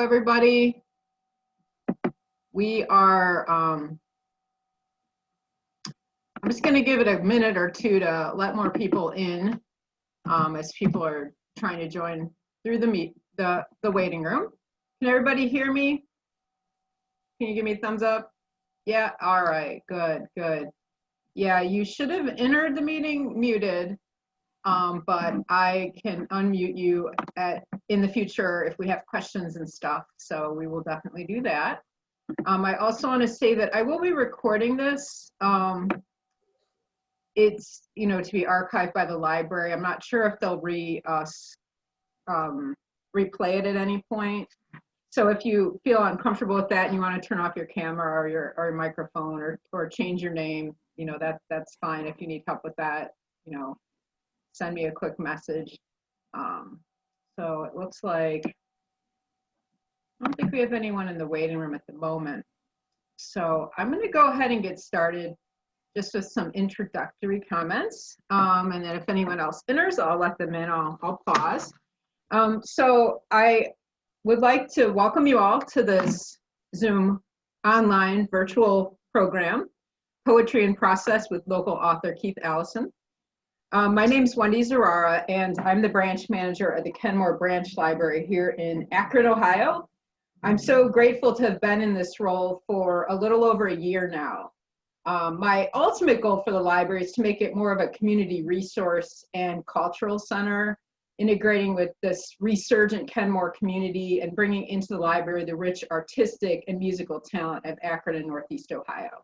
everybody. We are, I'm just going to give it a minute or two to let more people in as people are trying to join through the waiting room. Can everybody hear me? Can you give me a thumbs up? Yeah, all right, good. Yeah, you should have entered the meeting muted, but I can unmute you in the future if we have questions and stuff, so we will definitely do that. I also want to say that I will be recording this. It's, to be archived by the library. I'm not sure if they'll replay it at any point. So if you feel uncomfortable with that and you want to turn off your camera or your microphone or change your name, that's fine. If you need help with that, send me a quick message. So it looks like, I don't think we have anyone in the waiting room at the moment. So I'm going to go ahead and get started just with some introductory comments. And then if anyone else enters, I'll let them in. I'll pause. So I would like to welcome you all to this Zoom online virtual program, Poetry in Process with local author Keith Allison. My name is Wendy Zerara, and I'm the branch manager at the Kenmore Branch Library here in Akron, Ohio. I'm so grateful to have been in this role for a little over a year now. My ultimate goal for the library is to make it more of a community resource and cultural center, integrating with this resurgent Kenmore community and bringing into the library the rich artistic and musical talent of Akron and Northeast Ohio.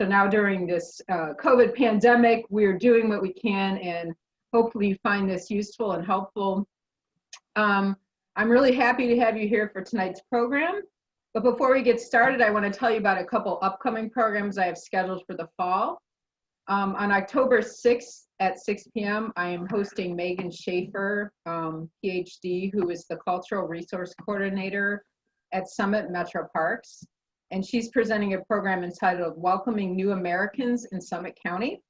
So now during this COVID pandemic, we're doing what we can, and hopefully you find this useful and helpful. I'm really happy to have you here for tonight's program. But before we get started, I want to tell you about a couple upcoming programs I have scheduled for the fall. On October 6th at 6 p.m., I am hosting Megan Schaefer, PhD, who is the Cultural Resource Coordinator at Summit Metro Parks. And she's presenting a program entitled Welcoming New Americans in Summit County.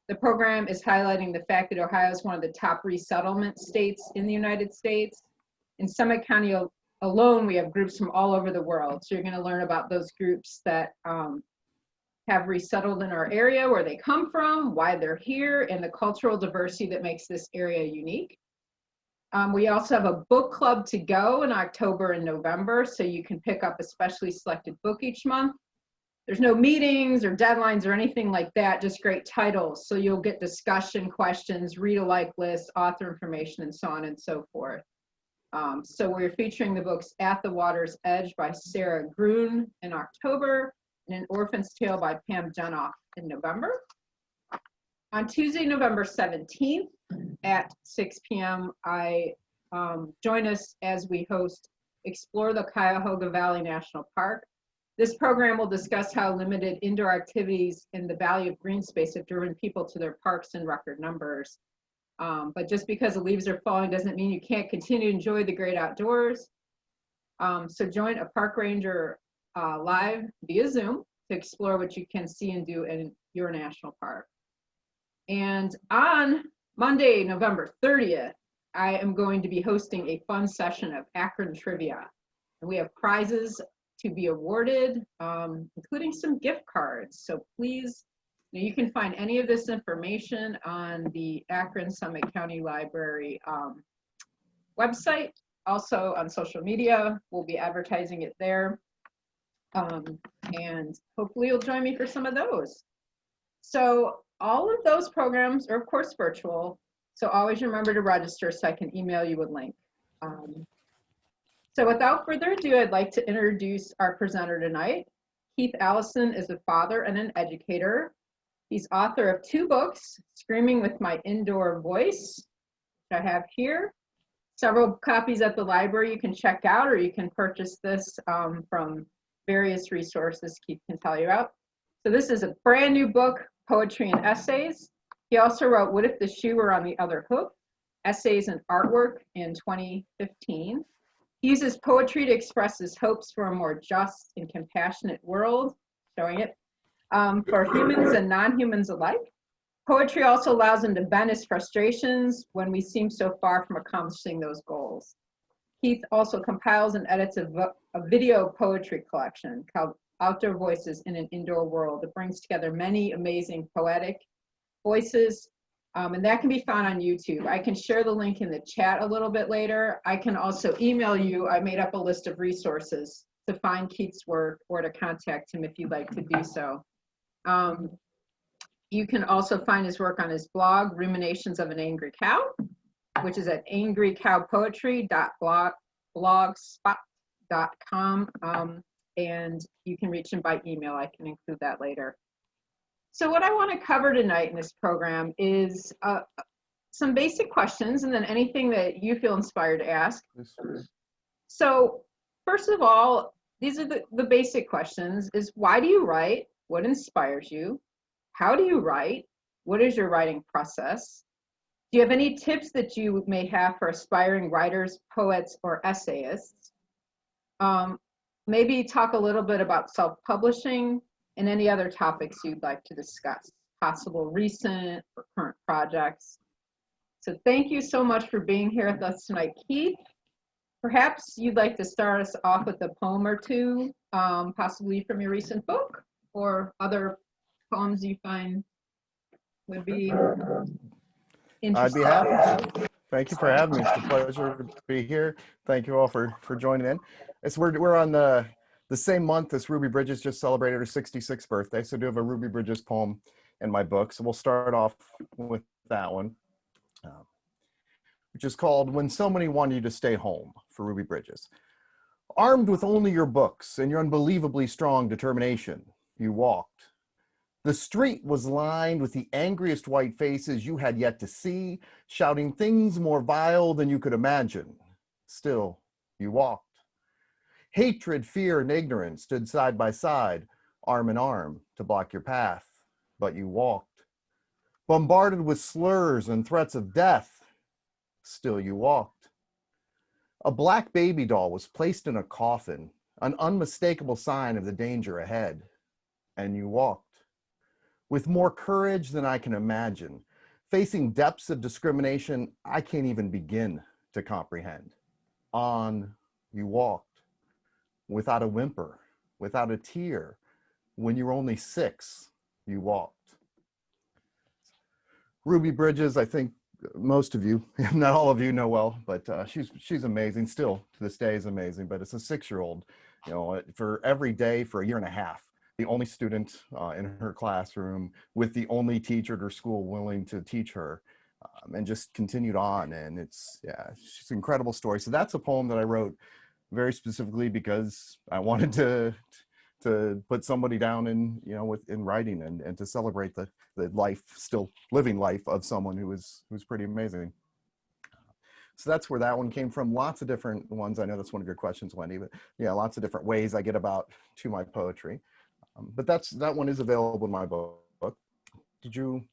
The program is highlighting the fact that Ohio is one of the top resettlement states in the United States. In Summit County alone, we have groups from all over the world. So you're going to learn about those groups that have resettled in our area, where they come from, why they're here, and the cultural diversity that makes this area unique. We also have a book club to go in October and November, so you can pick up a specially selected book each month. There's no meetings or deadlines or anything like that, just great titles. So you'll get discussion questions, read-alike lists, author information, and so on and so forth. So we're featuring the books At the Water's Edge by Sarah Grun in October, and An Orphan's Tale by Pam Jenoff in November. On Tuesday, November 17th at 6 p.m., join us as we host Explore the Cuyahoga Valley National Park. This program will discuss how limited indoor activities and the value of green space have driven people to their parks in record numbers. But just because the leaves are falling doesn't mean you can't continue to enjoy the great outdoors. So join a park ranger live via Zoom to explore what you can see and do in your national park. And on Monday, November 30th, I am going to be hosting a fun session of Akron Trivia. And we have prizes to be awarded, including some gift cards. So please, you can find any of this information on the Akron Summit County Library website. Also on social media, we'll be advertising it there. And hopefully you'll join me for some of those. So all of those programs are of course virtual. So always remember to register so I can email you a link. So without further ado, I'd like to introduce our presenter tonight. Keith Allison is a father and an educator. He's author of 2 books, Screaming with My Indoor Voice, which I have here. Several copies at the library you can check out, or you can purchase this from various resources Keith can tell you about. So this is a brand new book, Poetry and Essays. He also wrote What If the Shoe Were on the Other Hook? Essays and Artwork in 2015. He uses poetry to express his hopes for a more just and compassionate world, showing it, for humans and non-humans alike. Poetry also allows him to vent his frustrations when we seem so far from accomplishing those goals. Keith also compiles and edits a video poetry collection called Outdoor Voices in an Indoor World. It brings together many amazing poetic voices, and that can be found on YouTube. I can share the link in the chat a little bit later. I can also email you. I made up a list of resources to find Keith's work or to contact him if you'd like to do so. You can also find his work on his blog, Ruminations of an Angry Cow, which is at angrycowpoetry.blogspot.com. And you can reach him by email. I can include that later. So what I want to cover tonight in this program is some basic questions and then anything that you feel inspired to ask. So first of all, these are the basic questions is why do you write? What inspires you? How do you write? What is your writing process? Do you have any tips that you may have for aspiring writers, poets, or essayists? Maybe talk a little bit about self-publishing and any other topics you'd like to discuss, possible recent or current projects. So thank you so much for being here with us tonight, Keith. Perhaps you'd like to start us off with a poem or two, possibly from your recent book or other poems you find would be interesting. I'd be happy to. Thank you for having me. It's a pleasure to be here. Thank you all for joining in. We're on the same month as Ruby Bridges just celebrated her 66th birthday, so I do have a Ruby Bridges poem in my book. So we'll start off with that one, which is called When So Many Want You to Stay Home, for Ruby Bridges. Armed with only your books and your unbelievably strong determination, you walked. The street was lined with the angriest white faces you had yet to see, shouting things more vile than you could imagine. Still, you walked. Hatred, fear, and ignorance stood side by side, arm in arm, to block your path, but you walked. Bombarded with slurs and threats of death, still you walked. A black baby doll was placed in a coffin, an unmistakable sign of the danger ahead, and you walked. With more courage than I can imagine, facing depths of discrimination I can't even begin to comprehend. On you walked. Without a whimper, without a tear. When you were only 6, you walked. Ruby Bridges, I think most of you, not all of you know well, but she's amazing, still to this day is amazing, but it's a 6-year-old, you know, for every day for a year and a half, the only student in her classroom with the only teacher at her school willing to teach her, and just continued on. And it's, yeah, she's an incredible story. So that's a poem that I wrote very specifically because I wanted to put somebody down in, you know, in writing and to celebrate the life, still living life of someone who's pretty amazing. So that's where that one came from. Lots of different ones. I know that's one of your questions, Wendy, but yeah, lots of different ways I get about to my poetry. But that one is available in my book. Did you,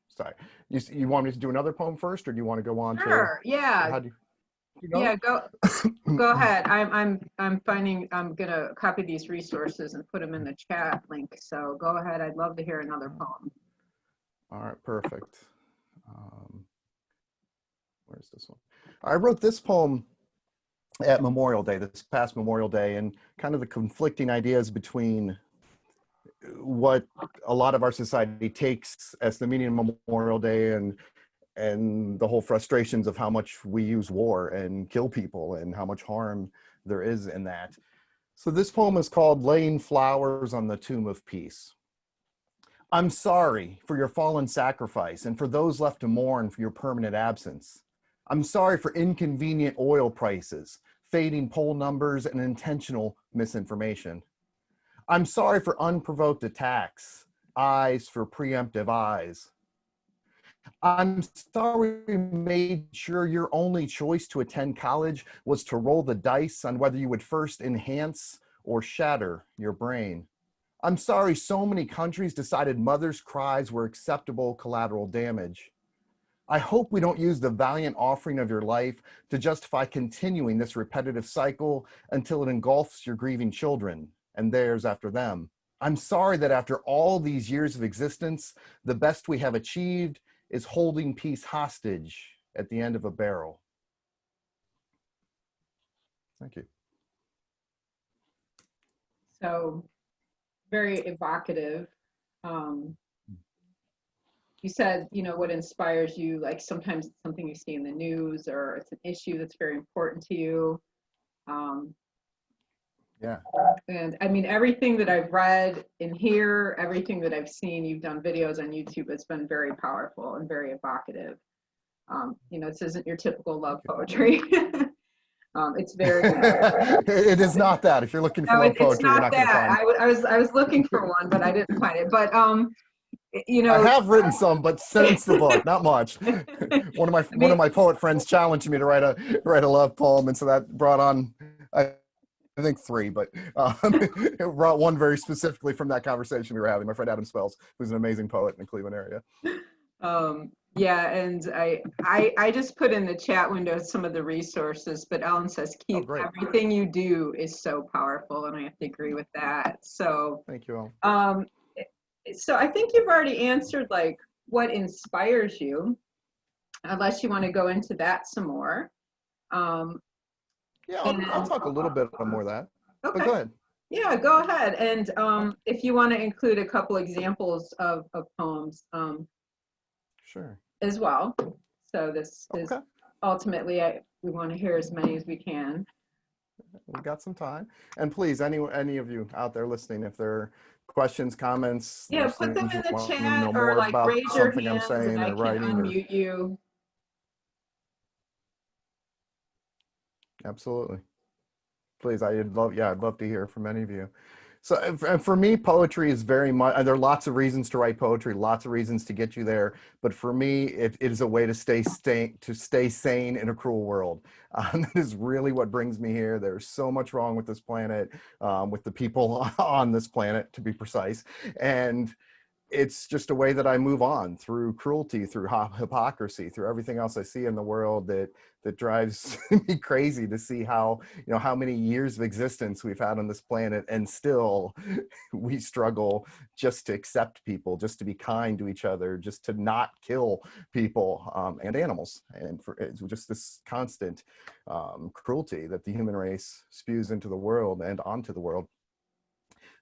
sorry, you want me to do another poem first, or do you want to go on? Sure, yeah. How do you go? Yeah, go ahead. I'm gonna copy these resources and put them in the chat link. So go ahead. I'd love to hear another poem. All right, perfect. Where's this one? I wrote this poem at Memorial Day, this past Memorial Day, and kind of the conflicting ideas between what a lot of our society takes as the meaning of Memorial Day and the whole frustrations of how much we use war and kill people and how much harm there is in that. So this poem is called Laying Flowers on the Tomb of Peace. I'm sorry for your fallen sacrifice and for those left to mourn for your permanent absence. I'm sorry for inconvenient oil prices, fading poll numbers, and intentional misinformation. I'm sorry for unprovoked attacks, eyes for preemptive eyes. I'm sorry we made sure your only choice to attend college was to roll the dice on whether you would first enhance or shatter your brain. I'm sorry so many countries decided mothers' cries were acceptable collateral damage. I hope we don't use the valiant offering of your life to justify continuing this repetitive cycle until it engulfs your grieving children and theirs after them. I'm sorry that after all these years of existence, the best we have achieved is holding peace hostage at the end of a barrel. Thank you. So very evocative. Um, you said, you know, what inspires you, like sometimes it's something you see in the news or it's an issue that's very important to you. Um, Yeah. and I mean, everything that I've read in here, everything that I've seen, you've done videos on YouTube, it's been very powerful and very evocative. You know, this isn't your typical love poetry. It's very, It is not that. If you're looking for no, love it's poetry, you're not not going to that. find. I was looking for one, but I didn't find it. But you I know, have written some, but since the book, not much. One of I mean, my poet friends challenged me to write a love poem, and so that brought on I think three, but it brought one very specifically from that conversation we were having. My friend Adam Spells, who's an amazing poet in the Cleveland area. yeah, and I just put in the chat window some of the resources, but Ellen says, Oh, Keith, great! everything you do is so powerful, and I have to agree with that. So, Thank you all. so I think you've already answered like what inspires you, unless you want to go into that some more. Um, Yeah, I'll and talk a little bit on more of that, but okay, go ahead. yeah, go ahead. And if you want to include a couple examples of poems Sure. as well. So this is Okay. ultimately, we want to hear as many as we can. We've got some time. And please, any of you out there listening, if there are questions, comments, Yeah, there's put them things in you the want to chat know or more like about raise your something I'm hands and saying I or can writing, or unmute you. absolutely. Please, I'd love to hear from any of you. So, and for me, poetry is very much, there are lots of reasons to write poetry, lots of reasons to get you there. But for me, it is a way to stay sane in a cruel world. That is really what brings me here. There's so much wrong with this planet, with the people on this planet, to be precise. And it's just a way that I move on through cruelty, through hypocrisy, through everything else I see in the world that drives me crazy to see how, how many years of existence we've had on this planet, and still we struggle just to accept people, just to be kind to each other, just to not kill people, and animals, and it's just this constant cruelty that the human race spews into the world and onto the world.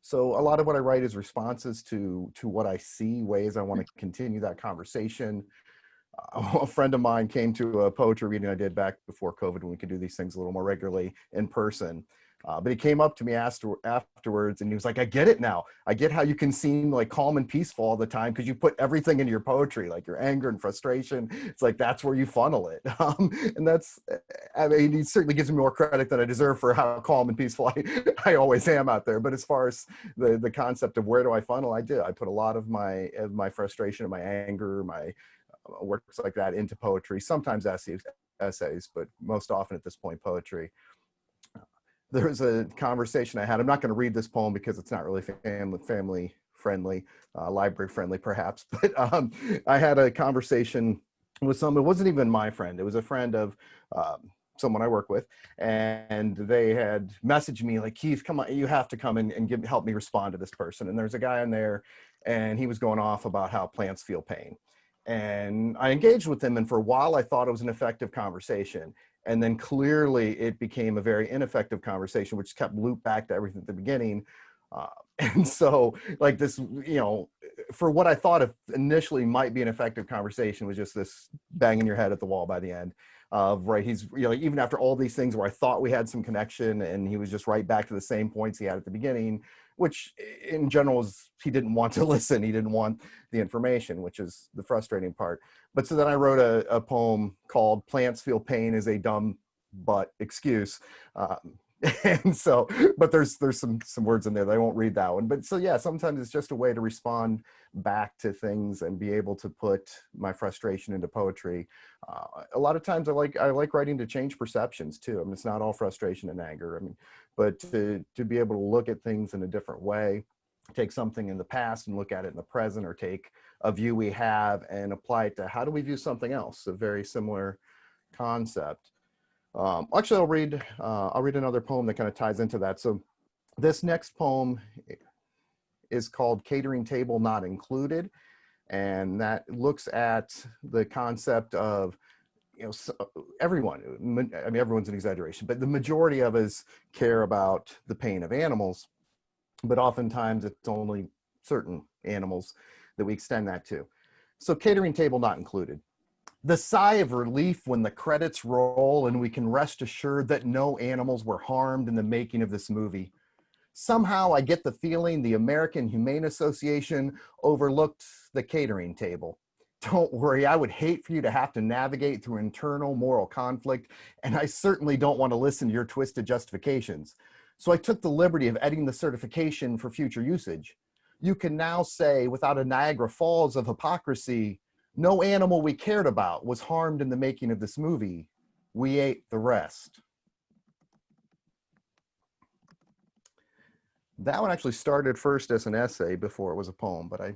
So a lot of what I write is responses to what I see, ways I want to continue that conversation. A friend of mine came to a poetry reading I did back before COVID, when we could do these things a little more regularly in person. But he came up to me afterwards, and he was like, I get it now. I get how you can seem like calm and peaceful all the time, because you put everything into your poetry, like your anger and frustration. It's like, that's where you funnel it. And that's, I mean, he certainly gives me more credit than I deserve for how calm and peaceful I always am out there. But as far as the concept of where do I funnel, I put a lot of my frustration and my anger, my works like that into poetry, sometimes essays, but most often at this point, poetry. There was a conversation I had. I'm not going to read this poem because it's not really family friendly, library friendly perhaps, but I had a conversation with someone. It wasn't even my friend. It was a friend of someone I work with, and they had messaged me like, Keith, come on, you have to come and help me respond to this person. And there's a guy in there, and he was going off about how plants feel pain. And I engaged with him, and for a while I thought it was an effective conversation. And then clearly it became a very ineffective conversation, which kept loop back to everything at the beginning. And so like this, for what I thought of initially might be an effective conversation, was just this banging your head at the wall by the end of, right. He's, even after all these things where I thought we had some connection, and he was just right back to the same points he had at the beginning, which in general is, he didn't want to listen. He didn't want the information, which is the frustrating part. But so then I wrote a poem called Plants Feel Pain is a Dumb But Excuse. And so, but there's some words in there that I won't read that one. But so yeah, sometimes it's just a way to respond back to things and be able to put my frustration into poetry. A lot of times I like writing to change perceptions too. I mean, it's not all frustration and anger. I mean, but to be able to look at things in a different way, take something in the past and look at it in the present, or take a view we have and apply it to how do we view something else, a very similar concept. Actually, I'll read another poem that kind of ties into that. So this next poem is called Catering Table Not Included, and that looks at the concept of so everyone, I mean, everyone's an exaggeration, but the majority of us care about the pain of animals, but oftentimes it's only certain animals that we extend that to. So catering table not included. The sigh of relief when the credits roll and we can rest assured that no animals were harmed in the making of this movie. Somehow I get the feeling the American Humane Association overlooked the catering table. Don't worry, I would hate for you to have to navigate through internal moral conflict, and I certainly don't want to listen to your twisted justifications. So I took the liberty of editing the certification for future usage. You can now say, without a Niagara Falls of hypocrisy, no animal we cared about was harmed in the making of this movie. We ate the rest. That one actually started first as an essay before it was a poem, but I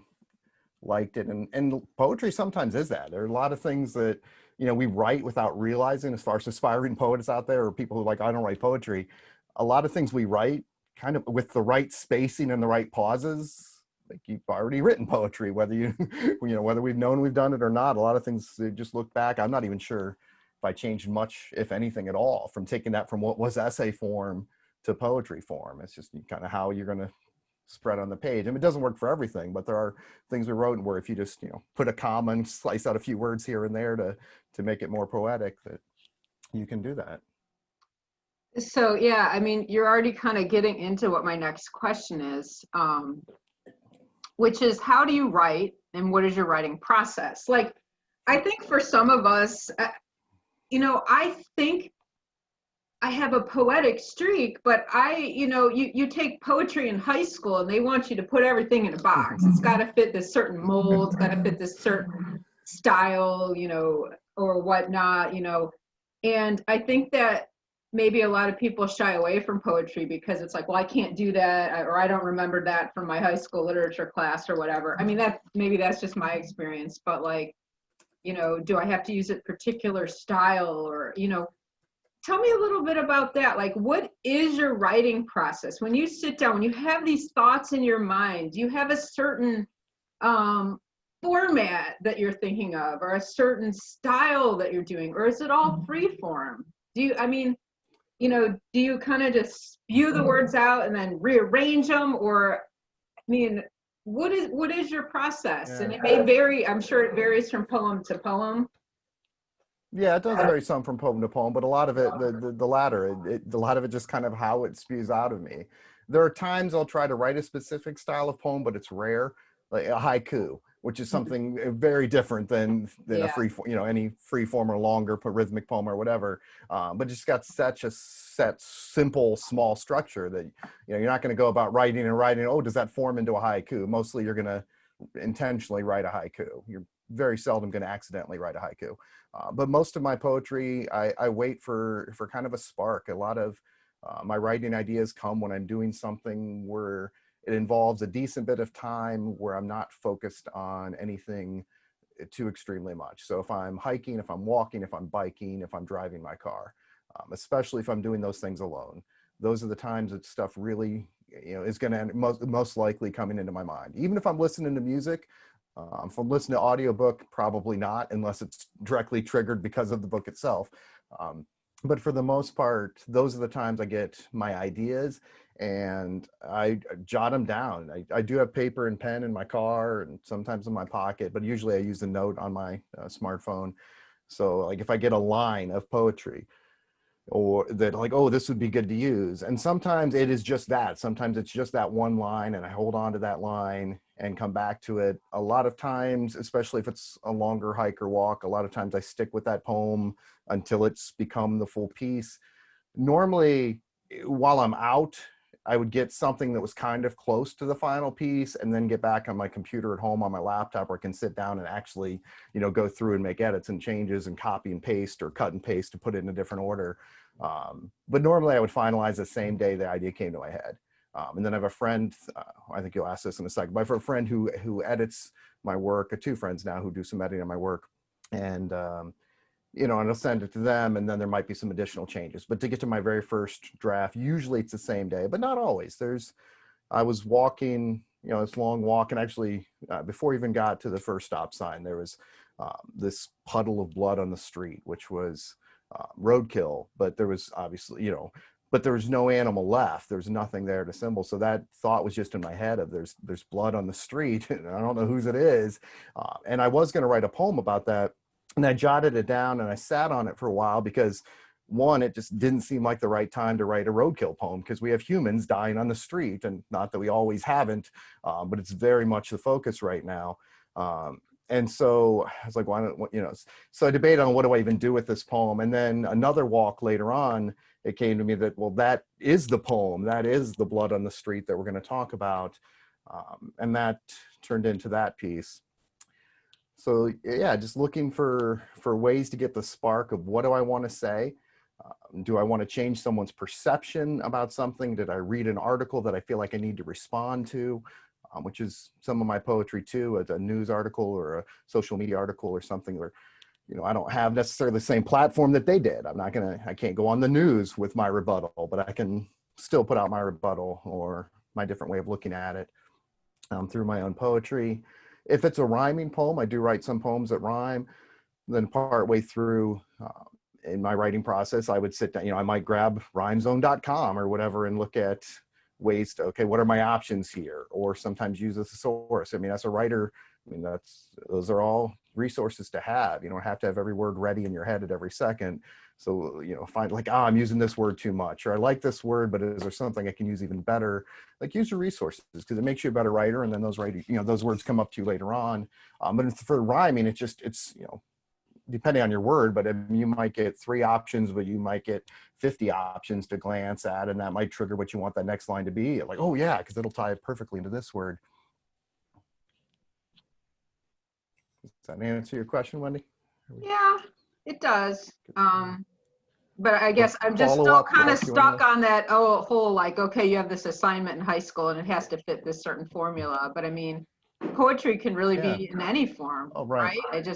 liked it. And poetry sometimes is that. There are a lot of things that, we write without realizing, as far as aspiring poets out there or people who like, I don't write poetry. A lot of things we write kind of with the right spacing and the right pauses, like you've already written poetry, whether whether we've known we've done it or not. A lot of things, just look back. I'm not even sure if I changed much, if anything at all, from taking that from what was essay form to poetry form. It's just kind of how you're going to spread on the page. I mean, it doesn't work for everything, but there are things we wrote where if you just, put a comma and slice out a few words here and there to make it more poetic, that you can do that. So yeah, I mean, you're already kind of getting into what my next question is, which is how do you write and what is your writing process? Like, I think for some of us, I think I have a poetic streak, but you take poetry in high school and they want you to put everything in a box. It's got to fit this certain mold, it's got to fit this certain style, or whatnot, and I think that maybe a lot of people shy away from poetry because it's like, well, I can't do that, or I don't remember that from my high school literature class or whatever. I mean, that's just my experience, but like, do I have to use a particular style, or, tell me a little bit about that. Like, what is your writing process? When you sit down, when you have these thoughts in your mind, do you have a certain format that you're thinking of, or a certain style that you're doing, or is it all free form? Do you kind of just spew the words out and then rearrange them, or, I mean, what is your process? And it may vary. I'm sure it varies from poem to poem. Yeah, it does vary some from poem to poem, but a lot of it, the latter, a lot of it just kind of how it spews out of me. There are times I'll try to write a specific style of poem, but it's rare, like a haiku, which is something very different than a free, any free form or longer rhythmic poem or whatever. But just got such a set, simple, small structure that, you're not going to go about writing and writing. Oh, does that form into a haiku? Mostly you're going to intentionally write a haiku. You're very seldom going to accidentally write a haiku. But most of my poetry, I wait for kind of a spark. A lot of my writing ideas come when I'm doing something where it involves a decent bit of time, where I'm not focused on anything too extremely much. So if I'm hiking, if I'm walking, if I'm biking, if I'm driving my car, especially if I'm doing those things alone, those are the times that stuff really, is going to most likely coming into my mind. Even if I'm listening to music, if I'm listening to audiobook, probably not, unless it's directly triggered because of the book itself. But for the most part, those are the times I get my ideas and I jot them down. I do have paper and pen in my car and sometimes in my pocket, but usually I use a note on my smartphone. So like if I get a line of poetry, or that like, oh, this would be good to use. And sometimes it is just that. Sometimes it's just that one line and I hold on to that line and come back to it. A lot of times, especially if it's a longer hike or walk, a lot of times I stick with that poem until it's become the full piece. Normally, while I'm out, I would get something that was kind of close to the final piece and then get back on my computer at home on my laptop where I can sit down and actually, go through and make edits and changes and copy and paste or cut and paste to put it in a different order. But normally I would finalize the same day the idea came to my head. And then I have a friend, I think you'll ask this in a second, but I have a friend who edits my work, or two friends now who do some editing on my work. And, and I'll send it to them, and then there might be some additional changes. But to get to my very first draft, usually it's the same day, but not always. I was walking, this long walk, and actually before I even got to the first stop sign, there was this puddle of blood on the street, which was roadkill, but there was obviously, but there was no animal left. There's nothing there to symbol. So that thought was just in my head of there's blood on the street, and I don't know whose it is. And I was going to write a poem about that, and I jotted it down and I sat on it for a while because one, it just didn't seem like the right time to write a roadkill poem because we have humans dying on the street, and not that we always haven't, but it's very much the focus right now. And so I was like, why don't, so I debated on what do I even do with this poem? And then another walk later on, it came to me that, well, that is the poem. That is the blood on the street that we're going to talk about. And that turned into that piece. So yeah, just looking for ways to get the spark of what do I want to say? Do I want to change someone's perception about something? Did I read an article that I feel like I need to respond to? Which is some of my poetry too, a news article or a social media article or something where, I don't have necessarily the same platform that they did. I can't go on the news with my rebuttal, but I can still put out my rebuttal or my different way of looking at it through my own poetry. If it's a rhyming poem, I do write some poems that rhyme. Then partway through in my writing process, I would sit down, I might grab rhymezone.com or whatever and look at ways to, okay, what are my options here? Or sometimes use a thesaurus. I mean, as a writer, those are all resources to have. You don't have to have every word ready in your head at every second. So, find like, I'm using this word too much, or I like this word, but is there something I can use even better? Like, use your resources because it makes you a better writer. And then those those words come up to you later on. But for rhyming, it's depending on your word, but you might get 3 options, but you might get 50 options to glance at, and that might trigger what you want that next line to be. Like, oh yeah, because it'll tie it perfectly into this word. Does that answer your question, Wendy? Yeah, it does. But I guess I'm just Follow still up, kind of if you wanna- stuck on that whole, like, okay, you have this assignment in high school and it has to fit this certain formula. But I mean, poetry can really Yeah. be in any form, Oh, right. right?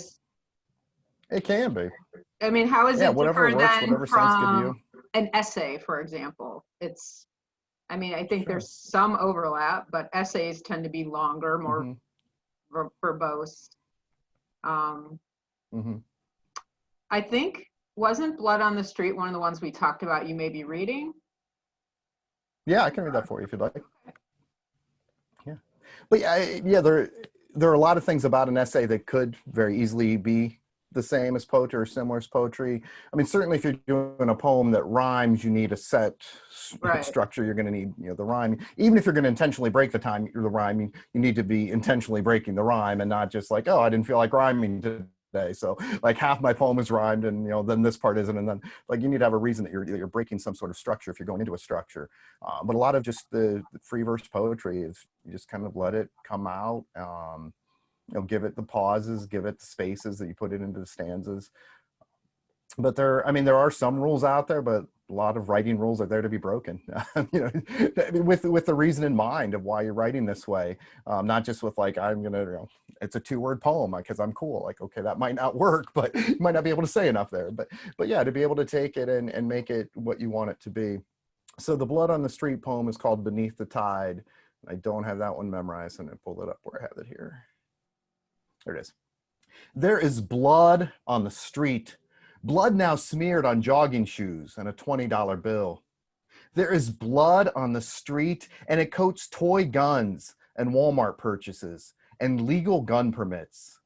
It can be. I mean, how is Yeah, it whatever different works, than whatever sounds good to from you. an essay, for example? I mean, I think Sure. there's some overlap, but essays tend to be longer, more verbose. Um, I think, wasn't Blood on the Street one of the ones we talked about you may be reading? Yeah, I can read that for you if you'd like. Yeah. But yeah, there are a lot of things about an essay that could very easily be the same as poetry or similar as poetry. I mean, certainly if you're doing a poem that rhymes, you need a set Right. structure. You're going to need, the rhyme. Even if you're going to intentionally break the rhyme, you need to be intentionally breaking the rhyme and not just like, oh, I didn't feel like rhyming today. So like half my poem is rhymed and, then this part isn't. And then like, you need to have a reason that you're breaking some sort of structure if you're going into a structure. But a lot of just the free verse poetry is you just kind of let it come out. Give it the pauses, give it the spaces that you put it into the stanzas. But there are some rules out there, but a lot of writing rules are there to be broken. With the reason in mind of why you're writing this way, not just with like it's a 2-word poem because I'm cool. Like, okay, that might not work, but you might not be able to say enough there. But yeah, to be able to take it and make it what you want it to be. So the Blood on the Street poem is called Beneath the Tide. I don't have that one memorized, and I pulled it up where I have it here. There it is. There is blood on the street, blood now smeared on jogging shoes and a $20 bill. There is blood on the street, and it coats toy guns and Walmart purchases and legal gun permits.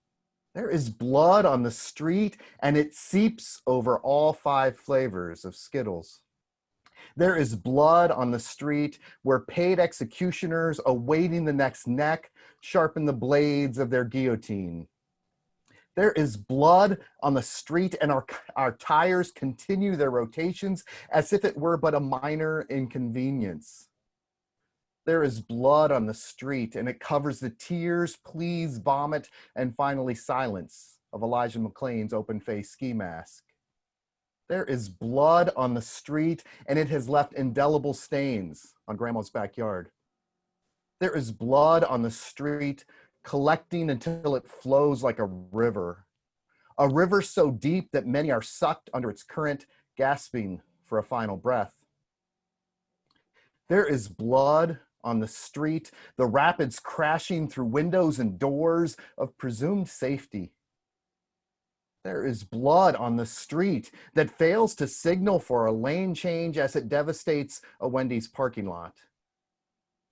There is blood on the street, and it seeps over all 5 flavors of Skittles. There is blood on the street where paid executioners awaiting the next neck sharpen the blades of their guillotine. There is blood on the street, and our tires continue their rotations as if it were but a minor inconvenience. There is blood on the street, and it covers the tears, pleas, vomit, and finally silence of Elijah McClain's open-face ski mask. There is blood on the street, and it has left indelible stains on Grandma's backyard. There is blood on the street, collecting until it flows like a river so deep that many are sucked under its current, gasping for a final breath. There is blood on the street, the rapids crashing through windows and doors of presumed safety. There is blood on the street that fails to signal for a lane change as it devastates a Wendy's parking lot.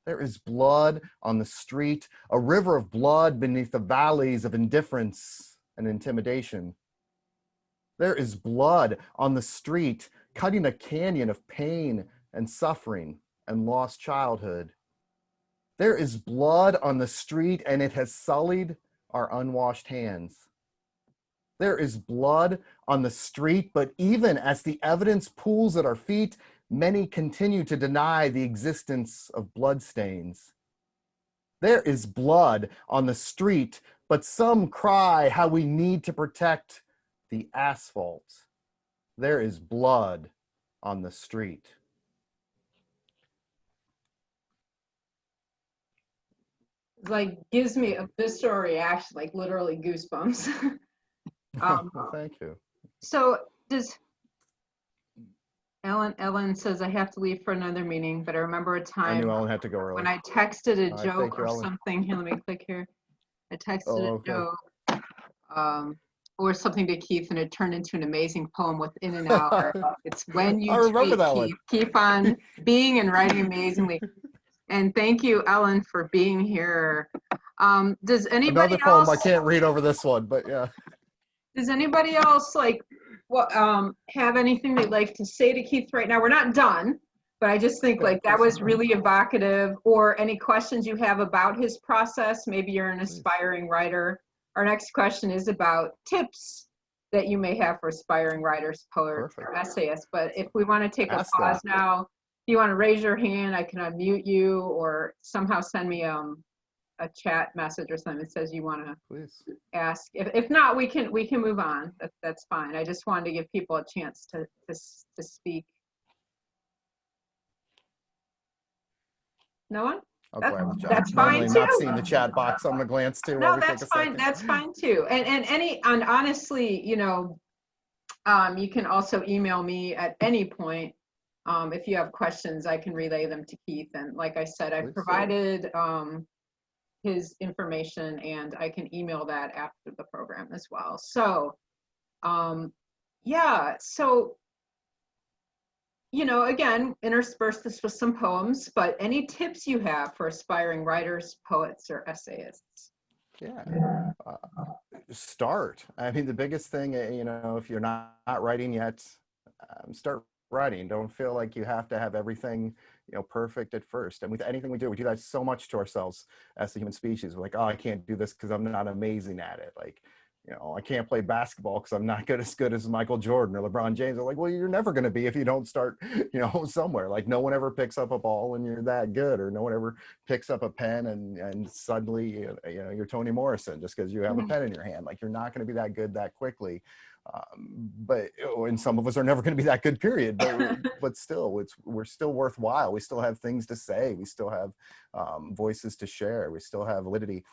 There is blood on the street, a river of blood beneath the valleys of indifference and intimidation. There is blood on the street, cutting a canyon of pain and suffering and lost childhood. There is blood on the street, and it has sullied our unwashed hands. There is blood on the street, but even as the evidence pools at our feet, many continue to deny the existence of bloodstains. There is blood on the street, but some cry how we need to protect the asphalt. There is blood on the street. Like gives me a visceral reaction, like literally goosebumps. Well, thank you. So does Ellen says I have to leave for another meeting, but I remember a I time knew Ellen had to go early. when I texted a All right, joke thank you, or Ellen. something. Here, let me click here. I texted a okay. joke or something to Keith, and it turned into an amazing poem within an hour. It's when you I remember tweet, that Keith. one. Keep on being and writing amazingly. And thank you, Ellen, for being here. Does anybody Another poem else? I can't read over this one, but yeah. Does anybody else have anything they'd like to say to Keith right now? We're not done, but I just think like that was really evocative. Or any questions you have about his process? Maybe you're an aspiring writer. Our next question is about tips that you may have for aspiring writers, poets, or essayists. But if we want to take a pause now, if you want to raise your hand, I can unmute you, or somehow send me a chat message or something that says you want to ask. If not, we can move on. That's fine. I just wanted to give people a chance to speak. No one? That's fine too. Not seeing the chat box. I'm gonna glance too. No, that's fine. That's fine too. And honestly, you can also email me at any point. If you have questions, I can relay them to Keith. And like I said, I've provided his information, and I can email that after the program as well. So, yeah, so, again, intersperse this with some poems, but any tips you have for aspiring writers, poets, or essayists? Yeah, start. I mean, the biggest thing, if you're not writing yet, start writing. Don't feel like you have to have everything perfect at first. And with anything we do that so much to ourselves as the human species. We're like, oh, I can't do this because I'm not amazing at it. Like, I can't play basketball because I'm not as good as Michael Jordan or LeBron James. They're like, well, you're never going to be if you don't start, somewhere. Like, no one ever picks up a ball and you're that good, or no one ever picks up a pen and suddenly, you're Toni Morrison just because you have a pen in your hand. Like, you're not going to be that good that quickly. And some of us are never going to be that good, period. But still, we're still worthwhile. We still have things to say. We still have voices to share. We still have validity.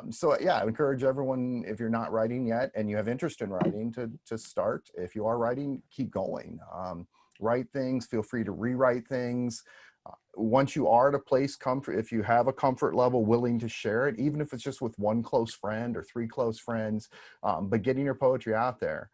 So yeah, I encourage everyone, if you're not writing yet and you have interest in writing, to start. If you are writing, keep going. Write things. Feel free to rewrite things. Once you are at a place comfort, if you have a comfort level willing to share it, even if it's just with one close friend or 3 close friends, but getting your poetry out there,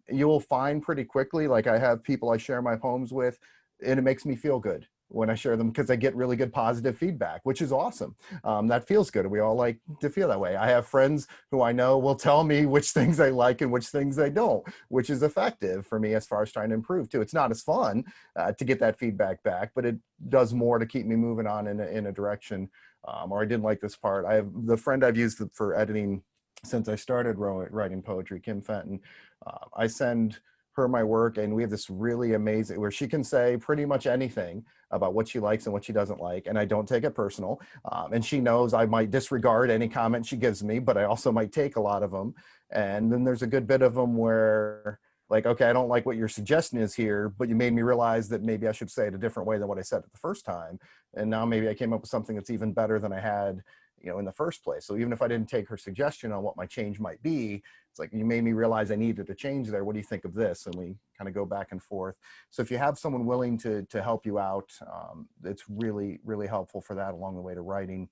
you will find pretty quickly, like I have people I share my poems with, and it makes me feel good when I share them because I get really good positive feedback, which is awesome. That feels good. We all like to feel that way. I have friends who I know will tell me which things they like and which things they don't, which is effective for me as far as trying to improve too. It's not as fun to get that feedback back, but it does more to keep me moving on in a direction. Or I didn't like this part. I have the friend I've used for editing since I started writing poetry, Kim Fenton. I send her my work, and we have this really amazing where she can say pretty much anything about what she likes and what she doesn't like, and I don't take it personal. And she knows I might disregard any comment she gives me, but I also might take a lot of them. And then there's a good bit of them where, like, okay, I don't like what your suggestion is here, but you made me realize that maybe I should say it a different way than what I said it the first time. And now maybe I came up with something that's even better than I had, in the first place. So even if I didn't take her suggestion on what my change might be, it's like, you made me realize I needed a change there. What do you think of this? And we kind of go back and forth. So if you have someone willing to help you out, it's really, really helpful for that along the way to writing.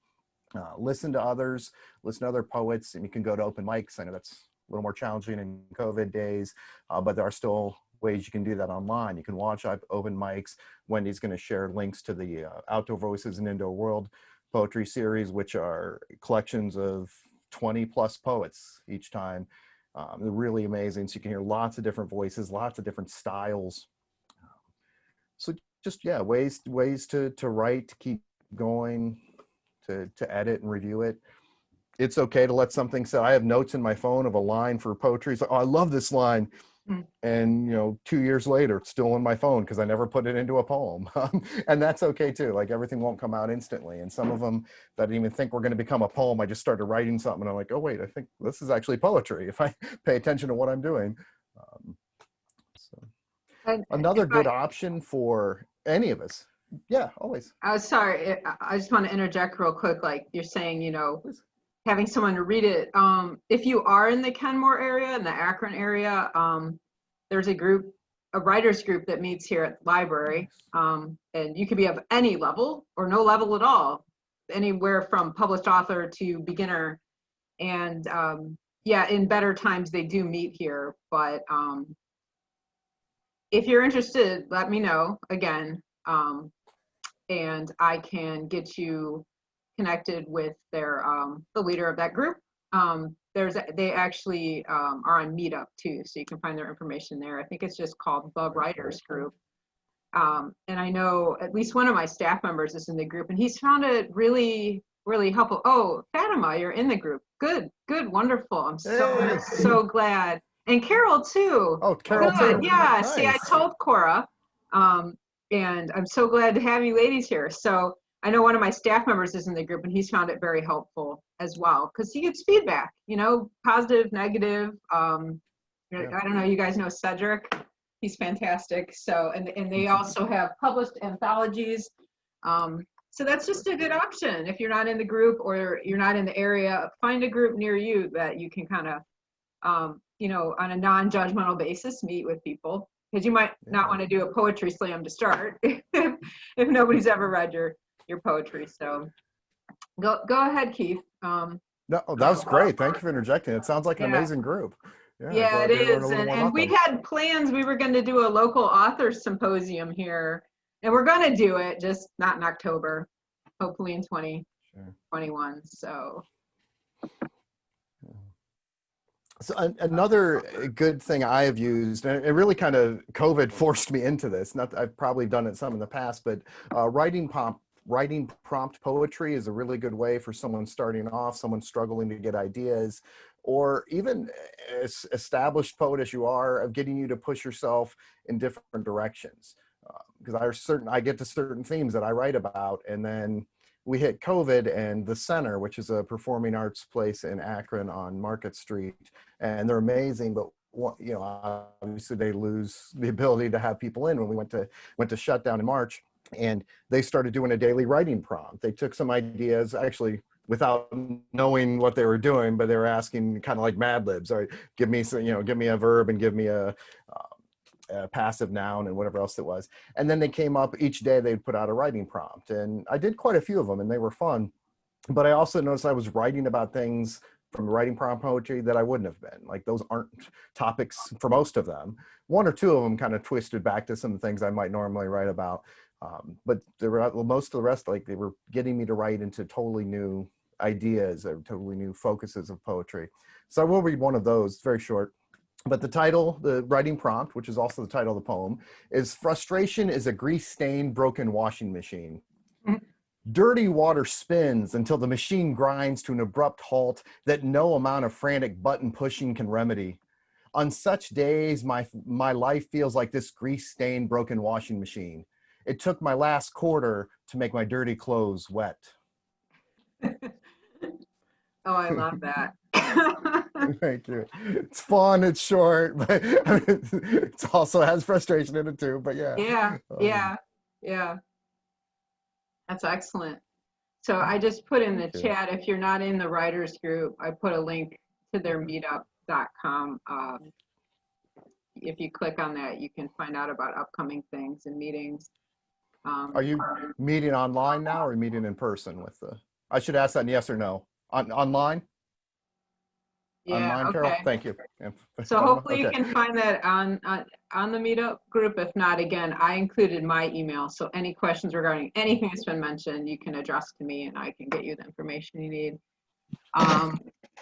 Listen to others, listen to other poets, and you can go to open mics. I know that's little more challenging in COVID days, but there are still ways you can do that online. You can watch open mics. Wendy's going to share links to the Outdoor Voices and Indoor World poetry series, which are collections of 20 plus poets each time. They're really amazing. So you can hear lots of different voices, lots of different styles. So just, yeah, ways to write, to keep going, to edit and review it. It's okay to let something say. I have notes in my phone of a line for poetry. It's like, oh, I love this line. And 2 years later, it's still in my phone because I never put it into a poem. And that's okay too. Like, everything won't come out instantly. And some of them that I didn't even think were going to become a poem, I just started writing something and I'm like, oh wait, I think this is actually poetry if I pay attention to what I'm doing. So another good option for any of us. Yeah, always. Sorry, I just want to interject real quick. Like you're saying, Please. having someone to read it. If you are in the Kenmore area, in the Akron area, there's a writers group that meets here at the library. And you could be of any level or no level at all, anywhere from published author to beginner. And yeah, in better times they do meet here. But if you're interested, let me know again. And I can get you connected with the leader of that group. They actually are on Meetup too, so you can find their information there. I think it's just called the Writers Group. And I know at least one of my staff members is in the group, and he's found it really, really helpful. Oh, Fatima, you're in the group. Good, wonderful. I'm so glad. And Carol too. Oh, Carol too. Yeah. Nice. See, I told Cora, and I'm so glad to have you ladies here. So I know one of my staff members is in the group, and he's found it very helpful as well because he gets feedback, positive, negative. I don't know, you guys know Cedric? He's fantastic. So, and they also have published anthologies. So that's just a good option. If you're not in the group or you're not in the area, find a group near you that you can kind of, on a non-judgmental basis, meet with people. Because you might not want to do a poetry slam to start if nobody's ever read your poetry. So go ahead, Keith. No, that was great. Thank you for interjecting. It sounds like an amazing group. Yeah, it is. And we had plans. We were going to do a local authors symposium here, and we're going to do it, just not in October, hopefully in 2021. So another good thing I have used, and it really kind of COVID forced me into this. Not I've probably done it some in the past, but writing prompt poetry is a really good way for someone starting off, someone struggling to get ideas, or even as established poet as you are, of getting you to push yourself in different directions. Because I get to certain themes that I write about, and then we hit COVID, and the Center, which is a performing arts place in Akron on Market Street, and they're amazing, but obviously they lose the ability to have people in when we went to shutdown in March. And they started doing a daily writing prompt. They took some ideas, actually without knowing what they were doing, but they were asking kind of like Mad Libs, or give me a verb and give me a passive noun and whatever else it was. And then they came up each day, they'd put out a writing prompt. And I did quite a few of them, and they were fun. But I also noticed I was writing about things from writing prompt poetry that I wouldn't have been. Like, those aren't topics for most of them. One or two of them kind of twisted back to some things I might normally write about. But most of the rest, like, they were getting me to write into totally new ideas or totally new focuses of poetry. So I will read one of those, very short. But the title, the writing prompt, which is also the title of the poem, is "Frustration is a grease-stained, broken washing machine. Dirty water spins until the machine grinds to an abrupt halt that no amount of frantic button pushing can remedy. On such days, my life feels like this grease-stained, broken washing machine. It took my last quarter to make my dirty clothes wet." Oh, I love that. Thank you. It's fun, it's short, but it also has frustration in it too, but yeah. Yeah. That's excellent. So I just put in the chat, if you're not in the writers group, I put a link to their meetup.com. If you click on that, you can find out about upcoming things and meetings. Are you meeting online now, or meeting in person with I should ask that in yes or no. Online? Yeah, online, Carol? okay. Thank you. Yeah, So talking about? hopefully you Okay. can find that on the meetup group. If not, again, I included my email. So any questions regarding anything that's been mentioned, you can address to me and I can get you the information you need. Um,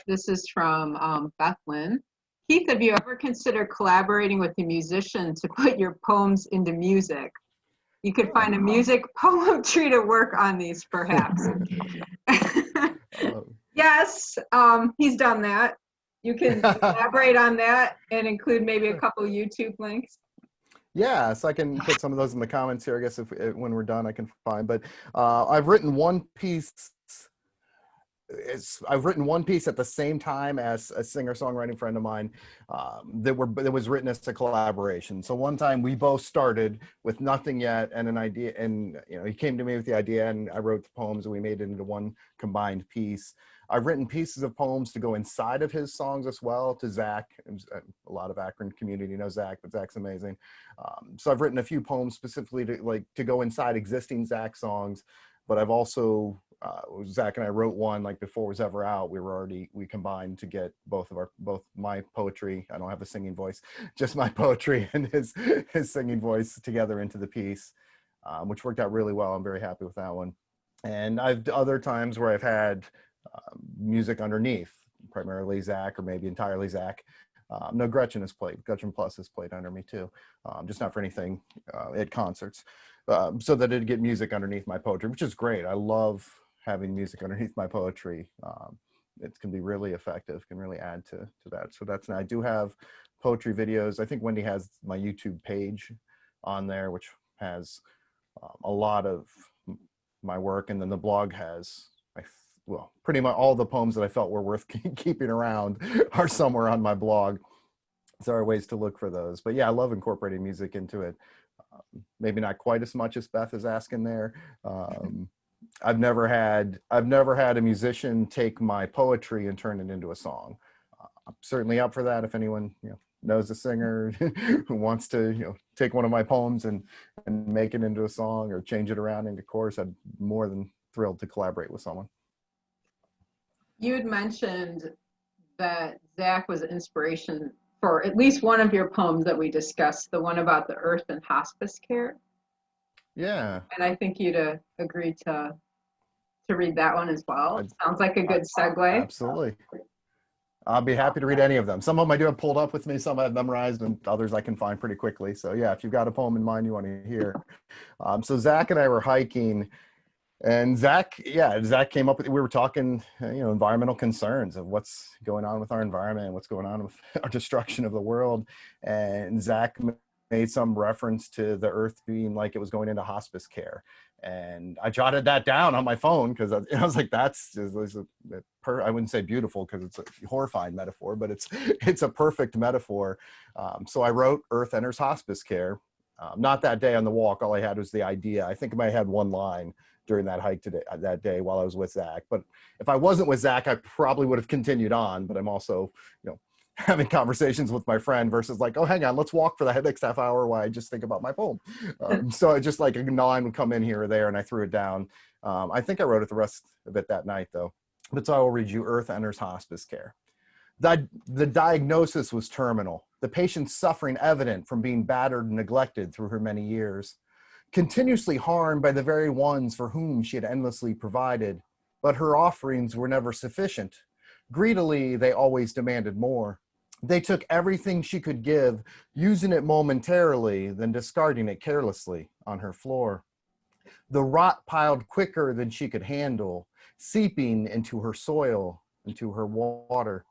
this is from Beth Lynn. Keith, have you ever considered collaborating with a musician to put your poems into music? You could find a music poem tree to work on these, perhaps. Uh, Yes, he's done that. You can elaborate on that and include maybe a couple YouTube links. Yeah, so I can put some of those in the comments here. I guess if when we're done, I can find. But I've written one piece. I've written one piece at the same time as a singer-songwriting friend of mine that was written as a collaboration. So one time we both started with nothing yet and an idea, and he came to me with the idea, and I wrote the poems, and we made it into one combined piece. I've written pieces of poems to go inside of his songs as well, to Zach. A lot of Akron community knows Zach, but Zach's amazing. So I've written a few poems specifically to go inside existing Zach songs, but I've also Zach and I wrote one like before it was ever out. We combined to get both my poetry. I don't have a singing voice, just my poetry and his singing voice together into the piece, which worked out really well. I'm very happy with that one. And I've other times where I've had music underneath, primarily Zach or maybe entirely Zach. No, Gretchen Plus has played under me too, just not for anything at concerts. So that it'd get music underneath my poetry, which is great. I love having music underneath my poetry. It can be really effective, can really add to that. So I do have poetry videos. I think Wendy has my YouTube page on there, which has a lot of my work. And then the blog has, pretty much all the poems that I felt were worth keeping around are somewhere on my blog. So there are ways to look for those. But yeah, I love incorporating music into it. Maybe not quite as much as Beth is asking there. I've never had a musician take my poetry and turn it into a song. I'm certainly up for that. If anyone knows a singer who wants to take one of my poems and make it into a song or change it around into chorus, I'm more than thrilled to collaborate with someone. You had mentioned that Zach was inspiration for at least one of your poems that we discussed, the one about the earth and hospice care. Yeah. And I think you'd agree to read that one as well. Sounds like a good segue. Absolutely. I'll be happy to read any of them. Some of them I do have pulled up with me, some I've memorized, and others I can find pretty quickly. So yeah, if you've got a poem in mind you want to hear. So Zach and I were hiking, and Zach came up with, we were talking, environmental concerns of what's going on with our environment, what's going on with our destruction of the world. And Zach made some reference to the earth being like it was going into hospice care. And I jotted that down on my phone because I was like, I wouldn't say beautiful because it's a horrifying metaphor, but it's a perfect metaphor. So I wrote Earth Enters Hospice Care. Not that day on the walk, all I had was the idea. I think I might have had one line during that hike that day while I was with Zach. But if I wasn't with Zach, I probably would have continued on, but I'm also, having conversations with my friend versus like, oh, hang on, let's walk for the next half hour while I just think about my poem. So I just like a line would come in here or there and I threw it down. I think I wrote it the rest of it that night though. But so I will read you Earth Enters Hospice Care. The diagnosis was terminal, the patient's suffering evident from being battered and neglected through her many years, continuously harmed by the very ones for whom she had endlessly provided, but her offerings were never sufficient. Greedily, they always demanded more. They took everything she could give, using it momentarily, then discarding it carelessly on her floor. The rot piled quicker than she could handle, seeping into her soil, into her water.